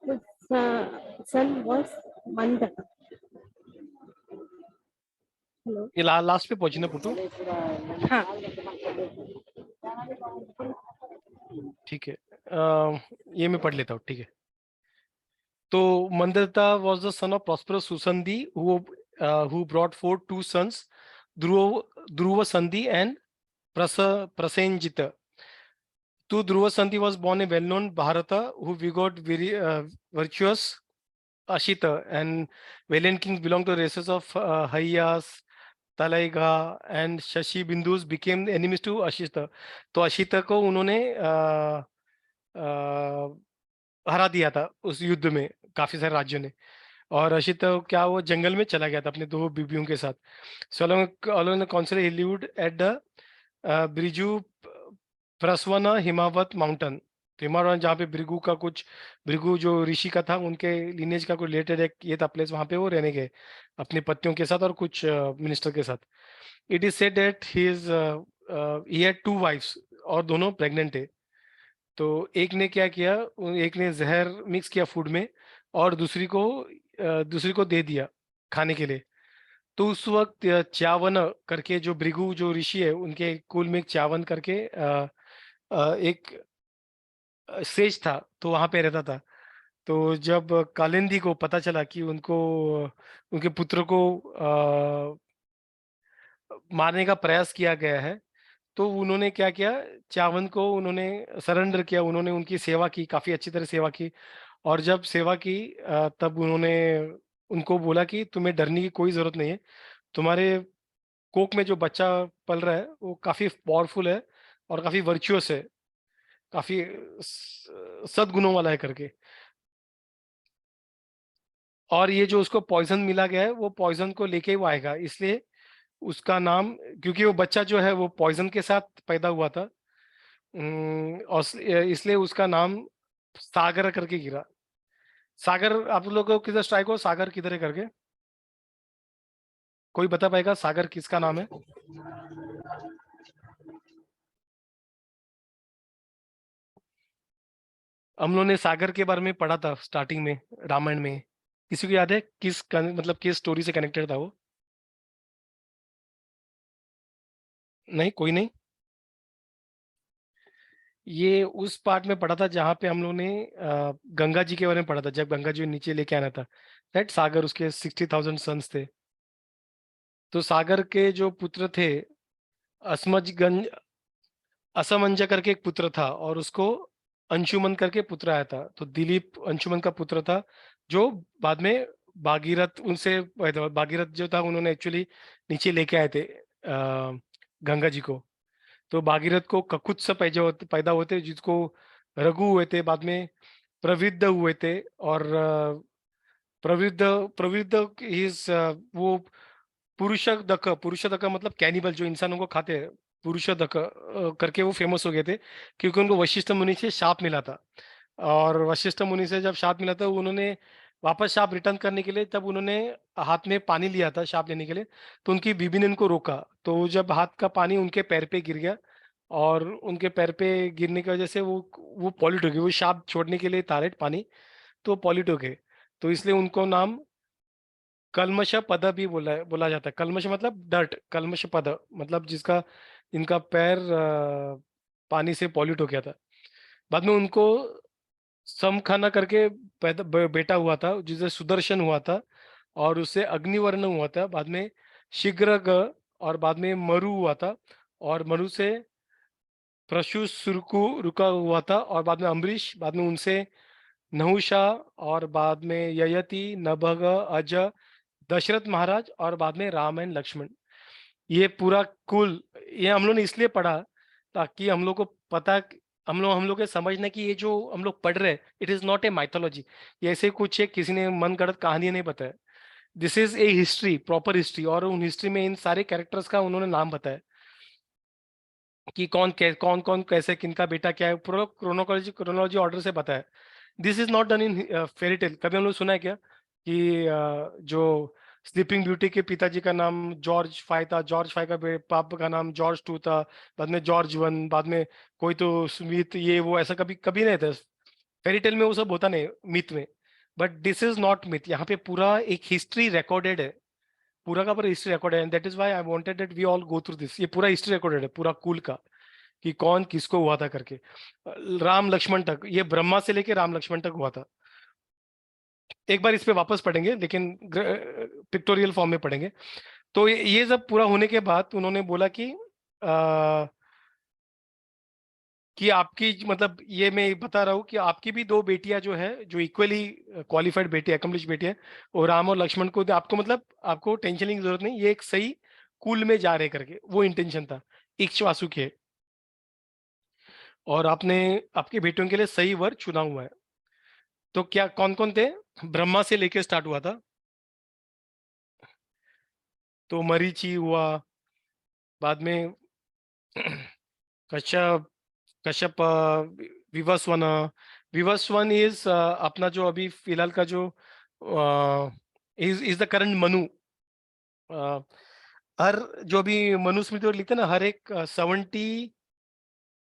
His son was Mandaka. Hello. ये last पे पहुंची ना पुटू? हाँ. ठीक है, ये मैं पढ़ लेता हूँ, ठीक है। तो मंदता was the son of prosperous Susandhi, who brought forth two sons, Dhruva Sandhi and Prasenjita. To Dhruva Sandhi was born a well-known Bharata, who begot very virtuous Ashita, and valiant kings belonged to the races of Hayyas, Talaiga and Shashi Bindus became enemies to Ashita. तो अशिता को उन्होंने हरा दिया था उस युद्ध में, काफी सारे राज्यों ने। और अशिता क्या, वो जंगल में चला गया था अपने दो बीबियों के साथ। So along the council he lived at the ब्रिजू प्रसवना हिमावत माउंटेन। तो हिमालय जहाँ पे भृगु जो ऋषि का था, उनके लिनेज का कोई रिलेटेड एक ये था प्लेस, वहां पे वो रहने गए अपनी पत्नियों के साथ और कुछ मिनिस्टर के साथ। It is said that he had two wives, और दोनों प्रेग्नेंट है। तो एक ने क्या किया, एक ने जहर मिक्स किया फूड में, और दूसरी को दे दिया खाने के लिए। तो उस वक्त च्यावन करके, जो भृगु जो ऋषि है, उनके कुल में एक च्यावन करके एक सेज था, तो वहां पे रहता था। तो जब कालिंदी को पता चला कि उनके पुत्र को मारने का प्रयास किया गया है, तो उन्होंने क्या किया, च्यावन को उन्होंने सरेंडर किया, उन्होंने उनकी सेवा की, काफी अच्छी तरह सेवा की। और जब सेवा की, तब उन्होंने उनको बोला कि तुम्हें डरने की कोई जरूरत नहीं है, तुम्हारे कोक में जो बच्चा पल रहा है वो काफी पावरफुल है और काफी वर्चुअस है, काफी सद्गुणों वाला है करके। और ये जो उसको पॉइजन मिला गया है, वो पॉइजन को लेके ही वो आएगा, इसलिए उसका नाम, क्योंकि वो बच्चा जो है वो पॉइजन के साथ पैदा हुआ था, और इसलिए उसका नाम सागर करके गिरा। सागर, आप लोगों को किधर स्ट्राइक हो, सागर किधर है करके? कोई बता पाएगा सागर किसका नाम है? हम लोगों ने सागर के बारे में पढ़ा था स्टार्टिंग में, रामायण में। किसी को याद है मतलब किस स्टोरी से कनेक्टेड था वो? नहीं, कोई नहीं। ये उस पार्ट में पढ़ा था जहाँ पे हम लोग ने गंगा जी के बारे में पढ़ा था, जब गंगा जी नीचे लेके आना था, राइट। सागर उसके 60,000 सन्स थे। तो सागर के जो पुत्र थे, असमजगंज, असमंज करके एक पुत्र था, और उसको अंशुमन करके पुत्र आया था। तो दिलीप अंशुमन का पुत्र था, जो बाद में भागीरथ उनसे पैदा हुआ। भागीरथ जो था उन्होंने एक्चुअली नीचे लेके आए थे गंगा जी को। तो भागीरथ को ककुत से पैदा होते, जिसको रघु हुए थे, बाद में प्रवृद्ध हुए थे। और प्रवृद्ध प्रवृद्ध इज वो पुरुषदक मतलब कैनिबल, जो इंसानों को खाते हैं, पुरुषदक करके वो फेमस हो गए थे, क्योंकि उनको वशिष्ठ मुनि से शाप मिला था। और वशिष्ठ मुनि से जब शाप मिला था, उन्होंने वापस शाप रिटर्न करने के लिए, तब उन्होंने हाथ में पानी लिया था शाप लेने के लिए। तो उनकी बीबी ने उनको रोका, तो जब हाथ का पानी उनके पैर पे गिर गया, और उनके पैर पे गिरने की वजह से वो पॉल्यूट हो गई, वो शाप छोड़ने के लिए तारेट पानी, तो पॉल्यूट हो गए। तो इसलिए उनको नाम कल्मश पद भी बोला जाता है। कल्मश मतलब डर्ट, कल्मश पद मतलब जिसका, इनका पैर पानी से पॉल्यूट हो गया था। बाद में उनको समखाना करके बेटा हुआ था, जिसे सुदर्शन हुआ था, और उससे अग्निवर्ण हुआ था। बाद में शीघ्र और बाद में मरु हुआ था, और मरु से प्रशु सुरकु रुका हुआ था, और बाद में अम्बरीश, बाद में उनसे नहुषा, और बाद में ययति, नभग, अज, दशरथ महाराज, और बाद में राम एंड लक्ष्मण। ये पूरा कुल, ये हम लोग ने इसलिए पढ़ा ताकि हम लोग को पता, हम लोग के समझने की, ये जो हम लोग पढ़ रहे हैं, it is not a mythology. ये ऐसे कुछ है, किसी ने मन गढ़ंत कहानी नहीं बताया। This is a history, proper history. और उन हिस्ट्री में इन सारे कैरेक्टर्स का उन्होंने नाम बताया, कि कौन कौन कैसे, किनका बेटा क्या है, पूरा क्रोनोलॉजी ऑर्डर से बताया। This is not done in fairy tale. कभी हम लोग सुना है क्या कि जो स्लीपिंग ब्यूटी के पिताजी का नाम जॉर्ज फाई था, जॉर्ज फाई का पाप का नाम जॉर्ज टू था, बाद में जॉर्ज वन, बाद में कोई तो स्मिथ, ये वो, ऐसा कभी कभी नहीं था। फेरी टेल में वो सब होता नहीं, मिथ में। But this is not myth, यहाँ पे पूरा एक हिस्ट्री रिकॉर्डेड है, पूरा का पूरा हिस्ट्री रिकॉर्डेड है। That is why I wanted that we all go through this. ये पूरा हिस्ट्री रिकॉर्डेड है, पूरा कुल का, कि कौन किसको हुआ था करके। राम लक्ष्मण तक, ये ब्रह्मा से लेके राम लक्ष्मण तक हुआ था। एक बार इस पे वापस पढ़ेंगे, लेकिन पिक्टोरियल फॉर्म में पढ़ेंगे। तो ये सब पूरा होने के बाद उन्होंने बोला कि आपकी, मतलब ये मैं बता रहा हूँ कि आपकी भी दो बेटियां जो है, जो इक्वली क्वालिफाइड बेटी, अकम्प्लिश बेटी है, और राम और लक्ष्मण को आपको, मतलब आपको टेंशन लेने की जरूरत नहीं, ये एक सही कुल में जा रहे करके वो इंटेंशन था इक्ष्वासु के। और आपने आपके बेटियों के लिए सही वर चुना हुआ है। तो क्या कौन कौन थे? ब्रह्मा से लेके स्टार्ट हुआ था, तो मरीचि हुआ, बाद में कश्यप, कश्यप, विवस्वन। विवस्वन इज अपना जो अभी फिलहाल का जो इज द करंट मनु। अ, हर जो भी मनुस्मृति और लिखते हैं ना, हर एक 70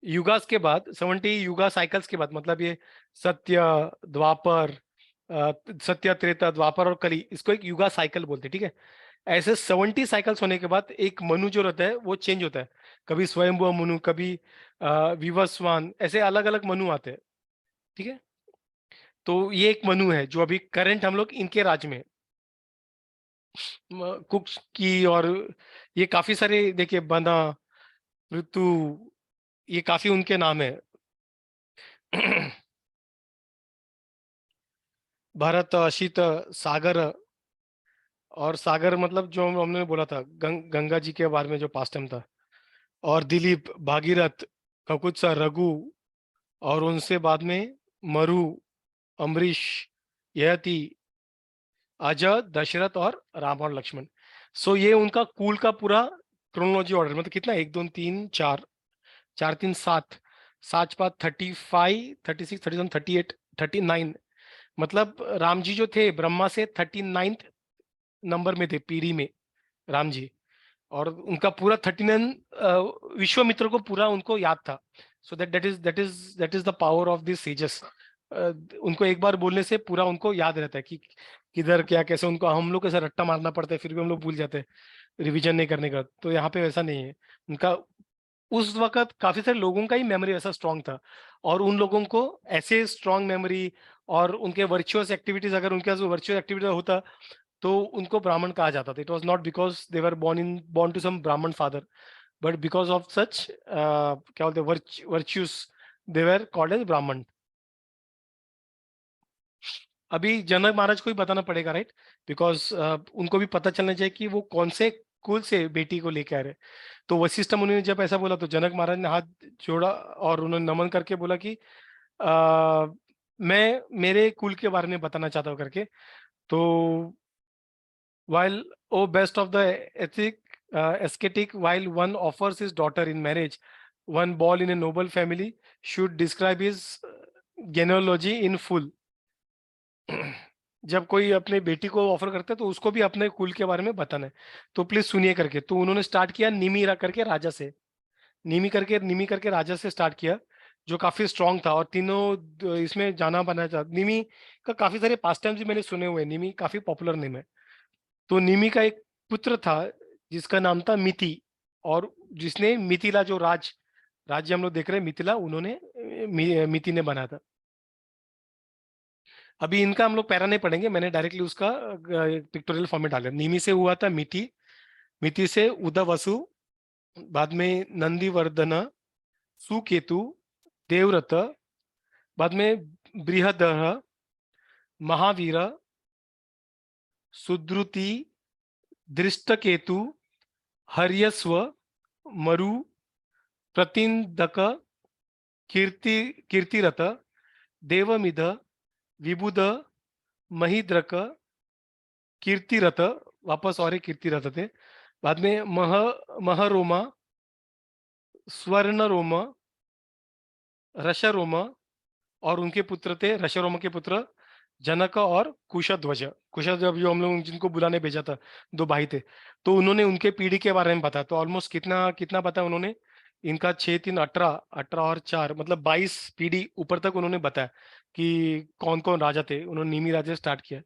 युगास के बाद, 70 युगा साइकिल्स के बाद, मतलब ये सत्य, द्वापर, सत्य, त्रेता, द्वापर और कली, इसको एक युगा साइकिल बोलते हैं, ठीक है। ऐसे 70 साइकिल्स होने के बाद एक मनु जो रहता है वो चेंज होता है। कभी स्वयंभुव मनु, कभी विवस्वान, ऐसे अलग अलग मनु आते हैं, ठीक है। तो ये एक मनु है जो अभी करंट हम लोग इनके राज में कुक्स की, और ये काफी सारे देखिए, बना, ऋतु, ये काफी उनके नाम है। भरत, अशित, सागर। और सागर मतलब जो हमने बोला था, गंगा जी के बारे में जो पास्ट टाइम था। और दिलीप, भागीरथ, ककुत्सा, रघु, और उनसे बाद में मरु, अम्बरीश, ययाति, अज, दशरथ, और राम और लक्ष्मण। सो ये उनका कुल का पूरा क्रोनोलॉजी ऑर्डर, मतलब कितना, एक दो तीन चार, चार तीन सात, सात पाँच 35, 36, 37, 38, 39। मतलब राम जी जो थे ब्रह्मा से 39th नंबर में थे पीढ़ी में, राम जी। और उनका पूरा 39 विश्वामित्र को पूरा उनको याद था। So that is the power of this sages. उनको एक बार बोलने से पूरा उनको याद रहता है कि किधर क्या कैसे। उनको हम लोग कैसे रट्टा मारना पड़ता है, फिर भी हम लोग भूल जाते हैं रिवीजन नहीं करने का। तो यहाँ पे वैसा नहीं है उनका। उस वक्त काफी सारे लोगों का ही मेमोरी ऐसा स्ट्रांग था, और उन लोगों को ऐसे स्ट्रांग मेमोरी और उनके वर्चुअस एक्टिविटीज, अगर उनके पास वर्चुअल एक्टिविटी होता तो उनको ब्राह्मण कहा जाता था. It was not because they were born to some Brahmin father, but because of such क्या बोलते हैं वर्च्यूस, दे वर कॉल्ड एज ब्राह्मण. अभी जनक महाराज को ही बताना पड़ेगा, राइट, बिकॉज उनको भी पता चलना चाहिए कि वो कौन से कुल से बेटी को लेके आ रहे. तो वशिष्ठ मुनि ने जब ऐसा बोला तो जनक महाराज ने हाथ जोड़ा और उन्होंने नमन करके बोला कि मैं मेरे कुल के बारे में बताना चाहता हूँ करके. तो while oh best of the ethic ascetic, while one offers his daughter in marriage, one born in a noble family should describe his genealogy in full. जब कोई अपने बेटी को ऑफर करता है तो उसको भी अपने कुल के बारे में बताना है, तो प्लीज सुनिए करके. तो उन्होंने स्टार्ट किया निमी करके राजा से, निमी करके राजा से स्टार्ट किया, जो काफी स्ट्रांग था. और तीनों इसमें जाना बना था. निमी का काफी सारे पास टाइम्स भी मैंने सुने हुए हैं, निमी काफी पॉपुलर नेम है. तो निमी का एक पुत्र था जिसका नाम था मिति, और जिसने मिथिला जो राज्य हम लोग देख रहे हैं मिथिला, उन्होंने मिति ने बनाया था. अभी इनका हम लोग पैरा नहीं पढ़ेंगे, मैंने डायरेक्टली उसका पिक्टोरियल फॉर्मेट डाला. निमी से हुआ था मिति, मिति से उदवसु, बाद में नंदीवर्धन, सुकेतु, देवव्रत, बाद में बृहदह, महावीर, सुद्रुति, दृष्टकेतु, हर्यस्व, मरु, प्रतिन्दक, कीर्तिरथ, देवमिध, विबुध, महिद्रक, कीर्तिरथ, वापस और एक कीर्तिरथ थे. बाद में महरोमा, स्वर्णरोम, रशरोम, और उनके पुत्र थे रशरोम के पुत्र जनक और कुशध्वज. कुशध्वज जो हम लोग जिनको बुलाने भेजा था, दो भाई थे, तो उन्होंने उनके पीढ़ी के बारे में बताया. तो ऑलमोस्ट कितना कितना बताया उन्होंने, इनका 6 3 18, 18 और 4 मतलब 22 पीढ़ी ऊपर तक उन्होंने बताया कि कौन कौन राजा थे. उन्होंने निमी राजा स्टार्ट किया.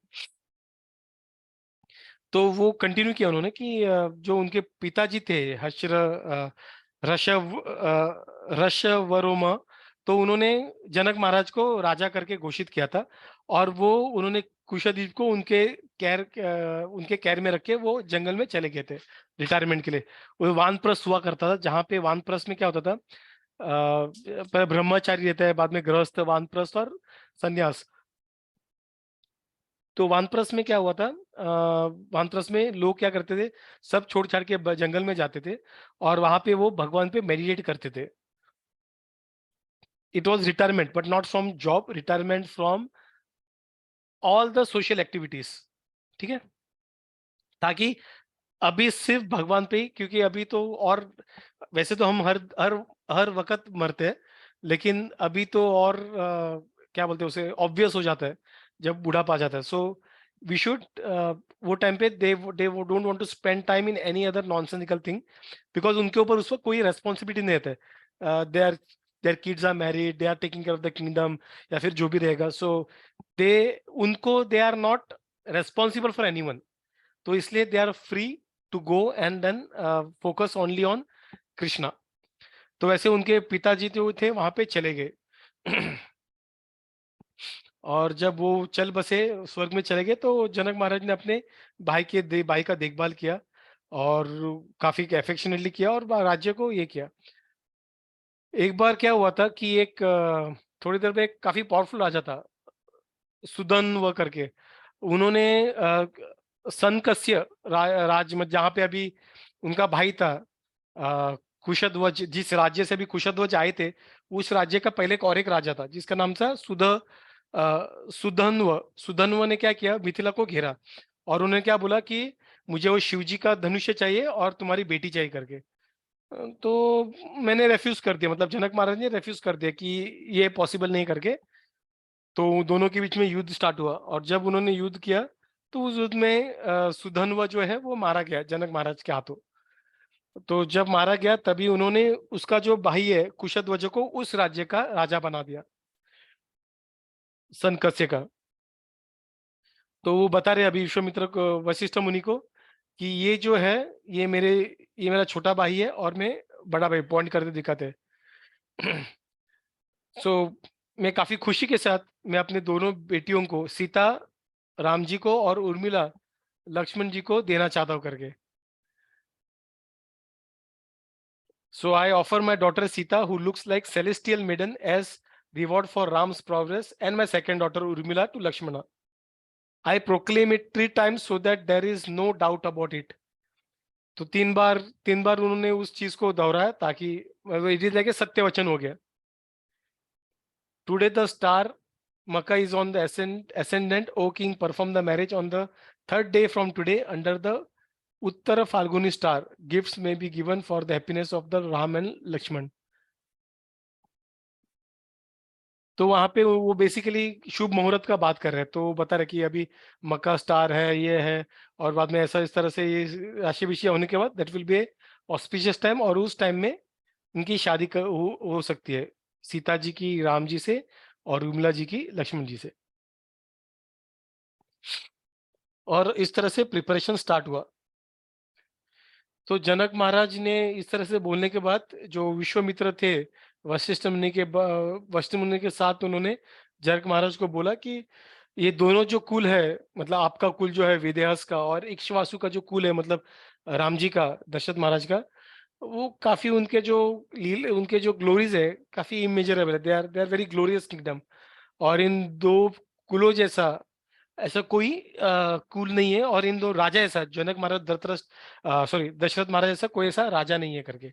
तो वो कंटिन्यू किया उन्होंने कि जो उनके पिताजी थे रशव रशवरोमा, तो उन्होंने जनक महाराज को राजा करके घोषित किया था. और वो उन्होंने कुशद्वीप को उनके केयर में रख के वो जंगल में चले गए थे रिटायरमेंट के लिए. वो वानप्रस्थ हुआ करता था, जहाँ पे वानप्रस्थ में क्या होता था, ब्रह्मचारी रहता है, बाद में गृहस्थ, वानप्रस्थ और संन्यास. तो वानप्रस्थ में क्या हुआ था, वानप्रस्थ में लोग क्या करते थे, सब छोड़ छाड़ के जंगल में जाते थे और वहां पे वो भगवान पे मेडिटेट करते थे. It was retirement but not from job, retirement from all the social activities. ठीक है, ताकि अभी सिर्फ भगवान पे ही, क्योंकि अभी तो, और वैसे तो हम हर हर हर वक्त मरते हैं, लेकिन अभी तो और क्या बोलते हैं उसे, ऑब्वियस हो जाता है जब बुढ़ापा आ जाता है. सो वी शुड, वो टाइम पे they don't want to spend time in any other nonsensical thing, because उनके ऊपर उस वक्त कोई रेस्पॉन्सिबिलिटी नहीं रहता है. Their kids are married, they are taking care of the kingdom, या फिर जो भी रहेगा. सो दे उनको they are not responsible for anyone. तो इसलिए they are free to go and then focus only on Krishna. तो वैसे उनके पिताजी जो थे वहां पे चले गए. और जब वो चल बसे, स्वर्ग में चले गए, तो जनक महाराज ने अपने भाई का देखभाल किया और काफी अफेक्शनेटली किया और राज्य को ये किया. एक बार क्या हुआ था कि एक थोड़ी देर में एक काफी पावरफुल राजा था, सुदन करके. उन्होंने सनकस्य राज्य में, जहाँ पे अभी उनका भाई था कुशध्वज, जिस राज्य से भी कुशध्वज आए थे, उस राज्य का पहले और एक राजा था जिसका नाम था सुधन्व ने क्या किया, मिथिला को घेरा और उन्होंने क्या बोला कि मुझे वो शिव जी का धनुष्य चाहिए और तुम्हारी बेटी चाहिए करके. तो मैंने रेफ्यूज कर दिया, मतलब जनक महाराज ने रेफ्यूज कर दिया कि ये पॉसिबल नहीं करके. तो दोनों के बीच में युद्ध स्टार्ट हुआ और जब उन्होंने युद्ध किया तो उस युद्ध में सुधन्व जो है वो मारा गया जनक महाराज के हाथों. तो जब मारा गया तभी उन्होंने उसका जो भाई है कुशध्वज को उस राज्य का राजा बना दिया, सनकस्य का. तो वो बता रहे अभी विश्वामित्र को, वशिष्ठ मुनि को, कि ये जो है ये मेरा छोटा भाई है और मैं बड़ा भाई पॉइंट करते दिखाते। सो मैं काफी खुशी के साथ मैं अपने दोनों बेटियों को, सीता राम जी को और उर्मिला लक्ष्मण जी को देना चाहता हूँ करके। So I offer my daughter Sita, who looks like celestial maiden, as reward for Ram's progress, and my second daughter Urmila to Lakshmana. I proclaim it 3 times so that there is no doubt about it. तो तीन बार उन्होंने उस चीज को दोहराया ताकि it is like सत्य वचन हो गया। Today the star Maka is on the ascendant. O king, perform the marriage on the third day from today under the Uttara Falguni star. Gifts may be given for the happiness of the Ram and Lakshman. तो वहां पे वो basically शुभ मुहूर्त का बात कर रहे हैं, तो वो बता रहे कि अभी मक्का स्टार है, ये है, और बाद में ऐसा इस तरह से ये राशि विषय होने के बाद that will be auspicious time, और उस टाइम में उनकी शादी हो सकती है सीता जी की राम जी से और उर्मिला जी की लक्ष्मण जी से। और इस तरह से प्रिपरेशन स्टार्ट हुआ। तो जनक महाराज ने इस तरह से बोलने के बाद जो विश्वामित्र थे वशिष्ठ मुनि के साथ उन्होंने जनक महाराज को बोला कि ये दोनों जो कुल है, मतलब आपका कुल जो है विदेहस का और इक्ष्वासु का जो कुल है, मतलब राम जी का, दशरथ महाराज का, वो काफी उनके जो उनके जो ग्लोरीज है काफी इमेजरेबल है। They are very glorious kingdom. और इन दो कुलों जैसा ऐसा कोई कुल नहीं है, और इन दो राजा ऐसा जनक महाराज दशरथ महाराज ऐसा कोई ऐसा राजा नहीं है करके।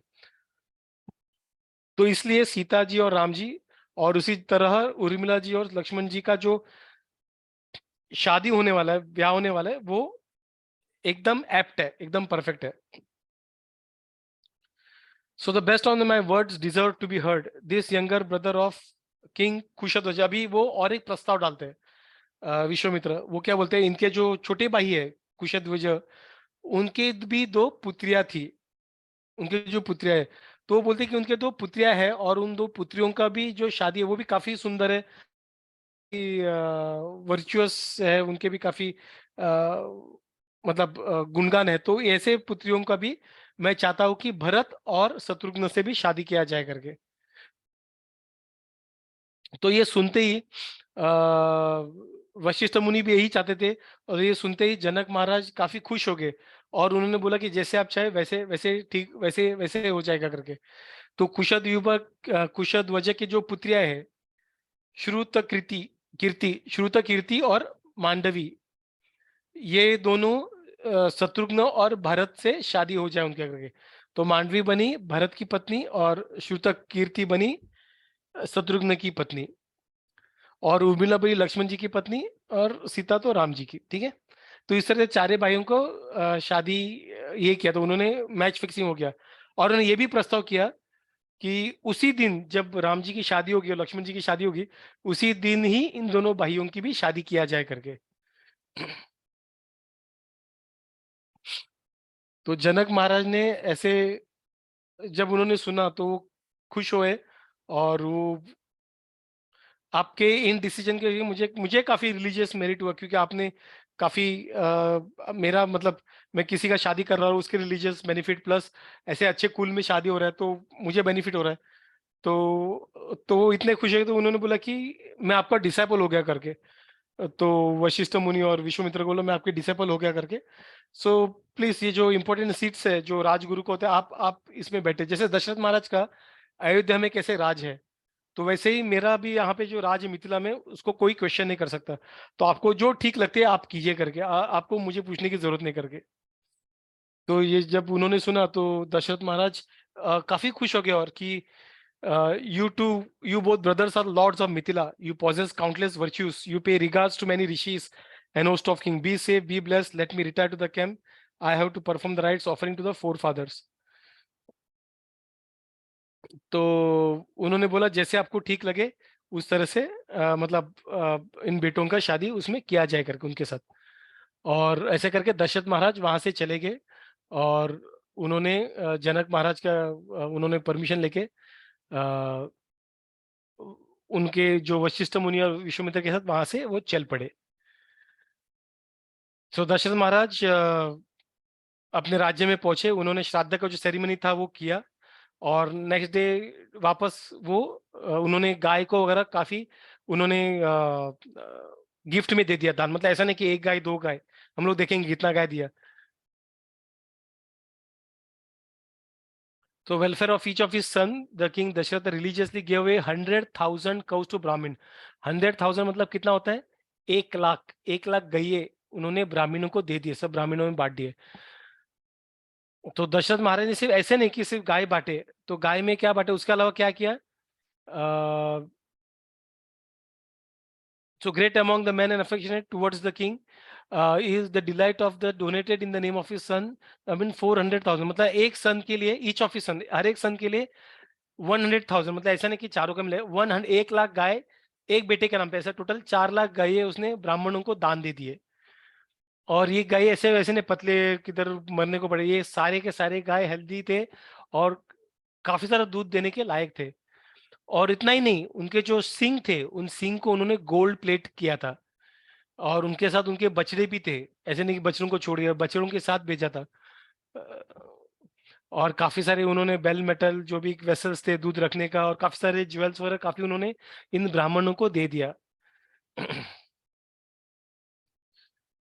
तो इसलिए सीता जी और राम जी और उसी तरह उर्मिला जी और लक्ष्मण जी का जो शादी होने वाला है, ब्याह होने वाला है, वो एकदम एप्ट है, एकदम परफेक्ट है। So the best on my words deserve to be heard. This younger brother of king Kushadhwaj, अभी वो और एक प्रस्ताव डालते हैं विश्वामित्र। वो क्या बोलते हैं, इनके जो छोटे भाई है कुशध्वज, उनके भी दो पुत्रियां थी, उनके जो पुत्रियां है, तो वो बोलते हैं कि उनके दो पुत्रियां हैं और उन दो पुत्रियों का भी जो शादी है वो भी काफी सुंदर है, वर्चुअस है, उनके भी काफी मतलब गुणगान है। तो ऐसे पुत्रियों का भी मैं चाहता हूं कि भरत और शत्रुघ्न से भी शादी किया जाए करके। तो ये सुनते ही वशिष्ठ मुनि भी यही चाहते थे, और ये सुनते ही जनक महाराज काफी खुश हो गए और उन्होंने बोला कि जैसे आप चाहे वैसे वैसे ठीक वैसे वैसे हो जाएगा करके। तो कुशध्वज की जो पुत्रियां हैं, श्रुत कीर्ति श्रुत कीर्ति और मांडवी, ये दोनों शत्रुघ्न और भरत से शादी हो जाए उनके करके। तो मांडवी बनी भरत की पत्नी और श्रुत कीर्ति बनी शत्रुघ्न की पत्नी, और उर्मिला बनी लक्ष्मण जी की पत्नी, और सीता तो राम जी की। ठीक है। तो इस तरह से चारे भाइयों को शादी ये किया, तो उन्होंने मैच फिक्सिंग हो गया। और उन्होंने ये भी प्रस्ताव किया कि उसी दिन जब राम जी की शादी होगी और लक्ष्मण जी की शादी होगी, उसी दिन ही इन दोनों भाइयों की भी शादी किया जाए करके। तो जनक महाराज ने ऐसे जब उन्होंने सुना तो वो खुश हुए, और वो आपके इन डिसीजन के लिए मुझे मुझे काफी रिलीजियस मेरिट हुआ, क्योंकि आपने काफी मेरा मतलब मैं किसी का शादी कर रहा हूँ उसके रिलीजियस बेनिफिट प्लस ऐसे अच्छे कुल में शादी हो रहा है तो मुझे बेनिफिट हो रहा है। तो वो इतने खुश है, तो उन्होंने बोला कि मैं आपका डिसाइपल हो गया करके। तो वशिष्ठ मुनि और विश्वामित्र को बोला मैं आपके डिसाइपल हो गया करके। सो प्लीज ये जो इंपॉर्टेंट सीट्स है जो राजगुरु को होते हैं, आप इसमें बैठे, जैसे दशरथ महाराज का अयोध्या में कैसे राज है, तो वैसे ही मेरा भी यहाँ पे जो राज है मिथिला में, उसको कोई क्वेश्चन नहीं कर सकता। तो आपको जो ठीक लगते है आप कीजिए करके, आपको मुझे पूछने की जरूरत नहीं करके। तो ये जब उन्होंने सुना तो दशरथ महाराज काफी खुश हो गए, और कि you two, you both brothers are lords of Mithila. You possess countless virtues. You pay regards to many rishis and host of king. Be safe, be blessed. Let me retire to the camp. I have to perform the rites offering to the forefathers. तो उन्होंने बोला जैसे आपको ठीक लगे उस तरह से मतलब इन बेटों का शादी उसमें किया जाए करके उनके साथ। और ऐसे करके दशरथ महाराज वहां से चले गए, और उन्होंने जनक महाराज का उन्होंने परमिशन लेके उनके जो वशिष्ठ मुनि और विश्वामित्र के साथ वहां से वो चल पड़े। तो दशरथ महाराज अपने राज्य में पहुंचे, उन्होंने श्राद्ध का जो सेरेमनी था वो किया, और नेक्स्ट डे वापस वो उन्होंने गाय को वगैरह काफी उन्होंने गिफ्ट में दे दिया दान, मतलब ऐसा नहीं कि एक गाय दो गाय, हम लोग देखेंगे कितना गाय दिया। तो welfare of each of his son the king Dasharath religiously give away 100,000 cows to Brahmin. 100,000 मतलब कितना होता है? 1 लाख। 1 लाख गईये उन्होंने ब्राह्मणों को दे दिए, सब ब्राह्मणों में बांट दिए। तो दशरथ महाराज ने सिर्फ ऐसे नहीं कि सिर्फ गाय बांटे, तो गाय में क्या बांटे, उसके अलावा क्या किया? So great among the men and affectionate towards the king is the delight of the donated in the name of his son. I mean 400,000 मतलब एक सन के लिए each of his son, हर एक सन के लिए 100,000, मतलब ऐसा नहीं कि चारों का मिले 1 लाख गाय एक बेटे के नाम पे, ऐसा टोटल 4 लाख गाय उसने ब्राह्मणों को दान दे दिए। और ये गाय ऐसे वैसे नहीं पतले किधर मरने को पड़े, ये सारे के सारे गाय हेल्दी थे और काफी सारा दूध देने के लायक थे। और इतना ही नहीं, उनके जो सिंग थे उन सिंग को उन्होंने गोल्ड प्लेट किया था, और उनके साथ उनके बछड़े भी थे, ऐसे नहीं कि बछड़ों को छोड़ दिया, बछड़ों के साथ भेजा था। और काफी सारे उन्होंने बेल मेटल जो भी वेसल्स थे दूध रखने का, और काफी सारे ज्वेल्स वगैरह काफी उन्होंने इन ब्राह्मणों को दे दिया।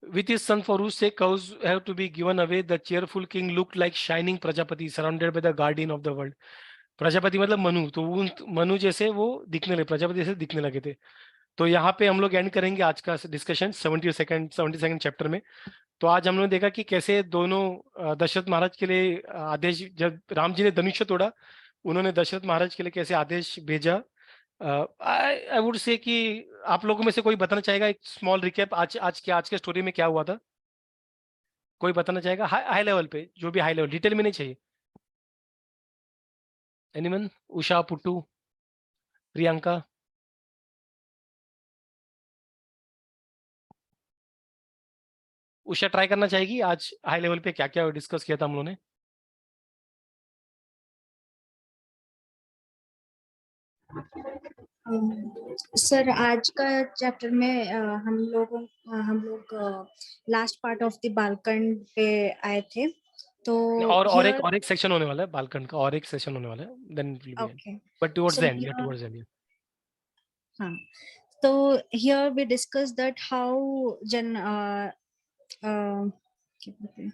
With his son for whose sake cows have to be given away, the cheerful king looked like shining Prajapati surrounded by the guardian of the world. Prajapati मतलब मनु, तो उन मनु जैसे वो दिखने लगे, प्रजापति जैसे दिखने लगे थे। तो यहाँ पे हम लोग एंड करेंगे आज का डिस्कशन 72nd चैप्टर में। तो आज हमने देखा कि कैसे दोनों दशरथ महाराज के लिए आदेश, जब राम जी ने धनुष्य तोड़ा उन्होंने दशरथ महाराज के लिए कैसे आदेश भेजा। आई वुड से कि आप लोगों में से कोई बताना चाहेगा एक स्मॉल रिकैप आज के स्टोरी में क्या हुआ था? कोई बताना चाहेगा हाई लेवल पे, जो भी हाई लेवल, डिटेल में नहीं चाहिए। एनीवन? उषा, पुट्टू, प्रियंका? उषा ट्राई करना चाहेगी आज हाई लेवल पे क्या क्या डिस्कस किया था हम लोगों ने? सर आज का चैप्टर में हम लोग लास्ट पार्ट ऑफ द बालकंड पे आए थे। तो और एक सेक्शन होने वाला है बालकंड का, और एक सेशन होने वाला है, then it will be end, okay but towards so the end, या टुवर्ड्स द एंड। हाँ, तो here we discuss that how क्या बोलते हैं,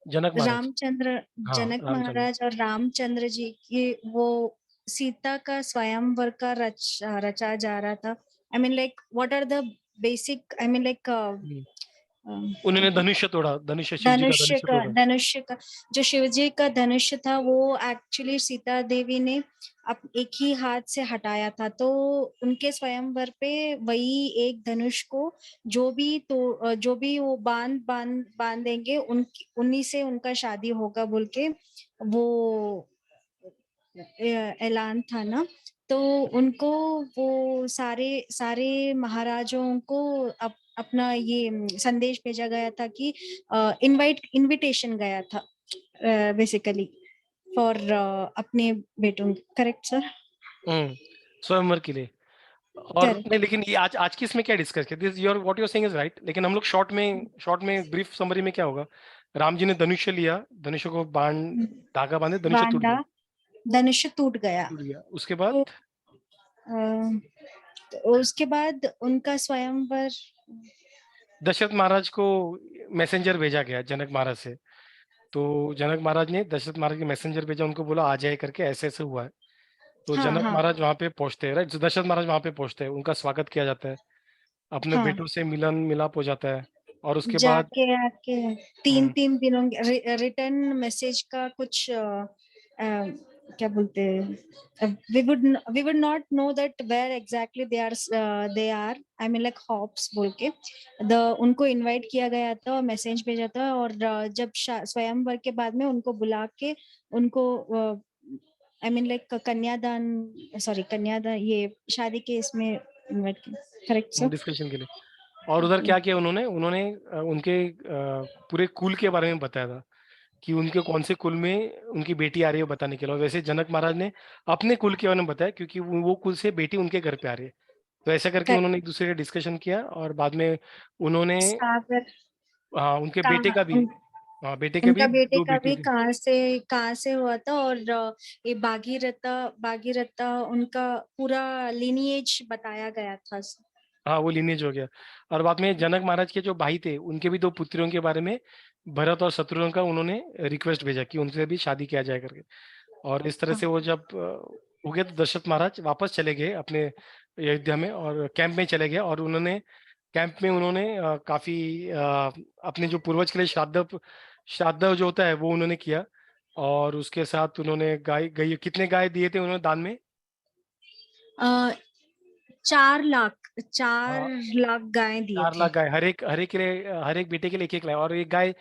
जनक महाराज। रामचंद्र हाँ, जनक रामचंद्र। महाराज और रामचंद्र जी की वो सीता का स्वयंवर का रचा जा रहा था। I mean like what are the basic, I mean like उन्होंने धनुष्य तोड़ा, धनुष्य, शिव जी का धनुष्य तोड़ा। धनुष्य का जो शिव जी का धनुष्य था वो एक्चुअली सीता देवी ने एक ही हाथ से हटाया था। तो उनके स्वयंवर पे वही एक धनुष को जो भी वो बांधेंगे उन्हीं से उनका शादी होगा बोल के वो ऐलान था ना। तो उनको वो सारे महाराजों को अपना ये संदेश भेजा गया था कि इनविटेशन गया था बेसिकली फॉर अपने बेटों। Correct sir? स्वयंवर के लिए। और नहीं, लेकिन ये आज की इसमें क्या डिस्कस किया, this your what you are saying is right, लेकिन हम लोग शॉर्ट में ब्रीफ समरी में क्या होगा? राम जी ने धनुष्य लिया, धनुष्य को बाण धागा बांधे, धनुष्य टूट गया। धनुष्य टूट गया। उसके बाद तो उसके बाद उनका स्वयंवर दशरथ महाराज को मैसेंजर भेजा गया जनक महाराज से। तो जनक महाराज ने दशरथ महाराज के मैसेंजर भेजा, उनको बोला आ जाए करके, ऐसे ऐसे हुआ है। तो जनक महाराज वहां पे पहुंचते हैं, राइट? दशरथ महाराज वहां पे पहुंचते हैं, उनका स्वागत किया जाता है, अपने बेटों से मिलाप हो जाता है। और उसके बाद जाके आके 3 दिनों रिटर्न मैसेज का कुछ क्या बोलते हैं, we would not know that where exactly they are, I mean like hops बोल के उनको इनवाइट किया गया था और मैसेज भेजा था। और जब स्वयंवर के बाद में उनको बुला के उनको आई मीन लाइक कन्यादान ये शादी के इसमें इनवाइट किया। Correct sir? डिस्कशन के लिए। और उधर क्या किया उन्होंने उनके पूरे कुल के बारे में बताया था कि उनके कौन से कुल में उनकी बेटी आ रही है बताने के लिए। वैसे जनक महाराज ने अपने कुल के बारे में बताया, क्योंकि वो कुल से बेटी उनके घर पे आ रही है। तो ऐसा करके उन्होंने एक दूसरे का डिस्कशन किया, और बाद में उन्होंने हाँ उनके बेटे का भी हाँ, बेटे के उनका भी बेटे 2 का भी बेटी थे। कहाँ से हुआ था, और ये भागीरथ उनका पूरा लिनिएज बताया गया था। हाँ, वो लिनेज हो गया। और बाद में जनक महाराज के जो भाई थे उनके भी 2 पुत्रियों के बारे में भरत और शत्रुघ्न का उन्होंने रिक्वेस्ट भेजा कि उनसे भी शादी किया जाए करके। और इस तरह हाँ। से वो जब हो गया तो दशरथ महाराज वापस चले गए अपने अयोध्या में और कैंप में चले गए। और उन्होंने कैंप में उन्होंने काफी अपने जो पूर्वज के लिए श्राद्ध जो होता है वो उन्होंने किया। और उसके साथ उन्होंने गाय गई कितने गाय दिए थे उन्होंने दान में? 4 लाख गाय दिए 4 लाख थे। गाय, हर एक बेटे के लिए एक लाख। और एक गाय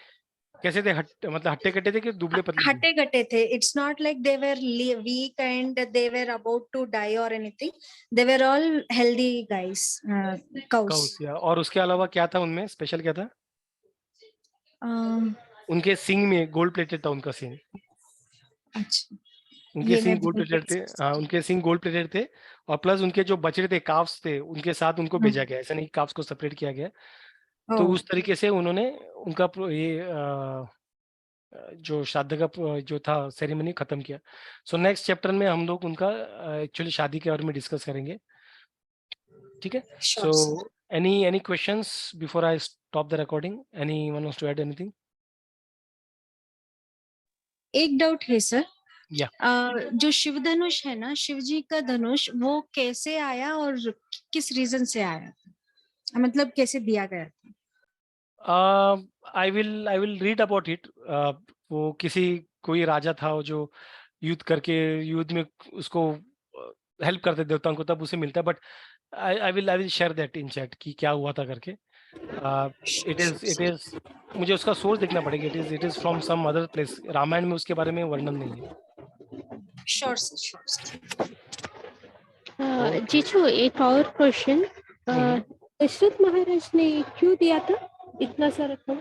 कैसे थे? मतलब हट्टे कट्टे थे कि दुबले पतले थे? हट्टे कट्टे थे। It's not like they were weak and they were about to die और anything. They were all healthy guys, cows. Cows या। और उसके अलावा क्या था उनमें स्पेशल क्या था? उनके सिंग में गोल्ड प्लेटेड था उनका सिंग। अच्छा, उनके ये मैं सिंग गोल्ड भूल प्लेटेड थे। गई। हाँ, उनके सिंग गोल्ड प्लेटेड थे। और प्लस उनके जो बछड़े थे, काफ्स थे, उनके साथ उनको भेजा गया। ऐसा नहीं काफ्स को सेपरेट किया गया। तो ओह, उस तरीके से उन्होंने उनका ये जो श्राद्ध का जो था सेरेमनी खत्म किया। सो नेक्स्ट चैप्टर में हम लोग उनका एक्चुअली शादी के बारे में डिस्कस करेंगे। ठीक है। So sure sir. Any questions before I stop the recording? Anyone wants to add anything? एक डाउट है सर। या। जो शिव धनुष है ना, शिव जी का धनुष, वो कैसे आया और किस रीजन से आया, मतलब कैसे दिया गया था? I will read about it. वो किसी कोई राजा था वो जो युद्ध में उसको हेल्प करते देवताओं को, तब उसे मिलता है। But I will share that in chat कि क्या हुआ था करके। इट इज मुझे उसका सोर्स देखना पड़ेगा। It is from some other place. Ramayana में उसके बारे में वर्णन नहीं है। Sure sir, sure sir. Okay. जीजू, एक और क्वेश्चन। दशरथ महाराज ने क्यों दिया था इतना सारा फल?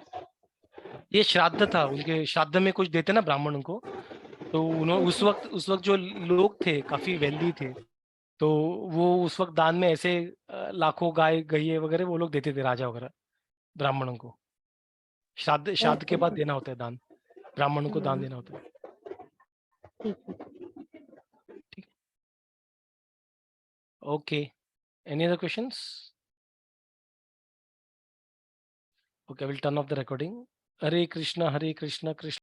ये श्राद्ध था, उनके श्राद्ध में कुछ देते ना ब्राह्मणों को। तो उन्होंने उस वक्त जो लोग थे काफी वेल्दी थे। तो वो उस वक्त दान में ऐसे लाखों गाय गईए वगैरह वो लोग देते थे, राजा वगैरह ब्राह्मणों को। श्राद्ध श्राद्ध के ओके, बाद देना होता है दान, ब्राह्मणों को दान देना होता है। ठीक है। ठीक। Okay. Any other questions? Okay, I will turn off the recording. Hare Krishna Krishna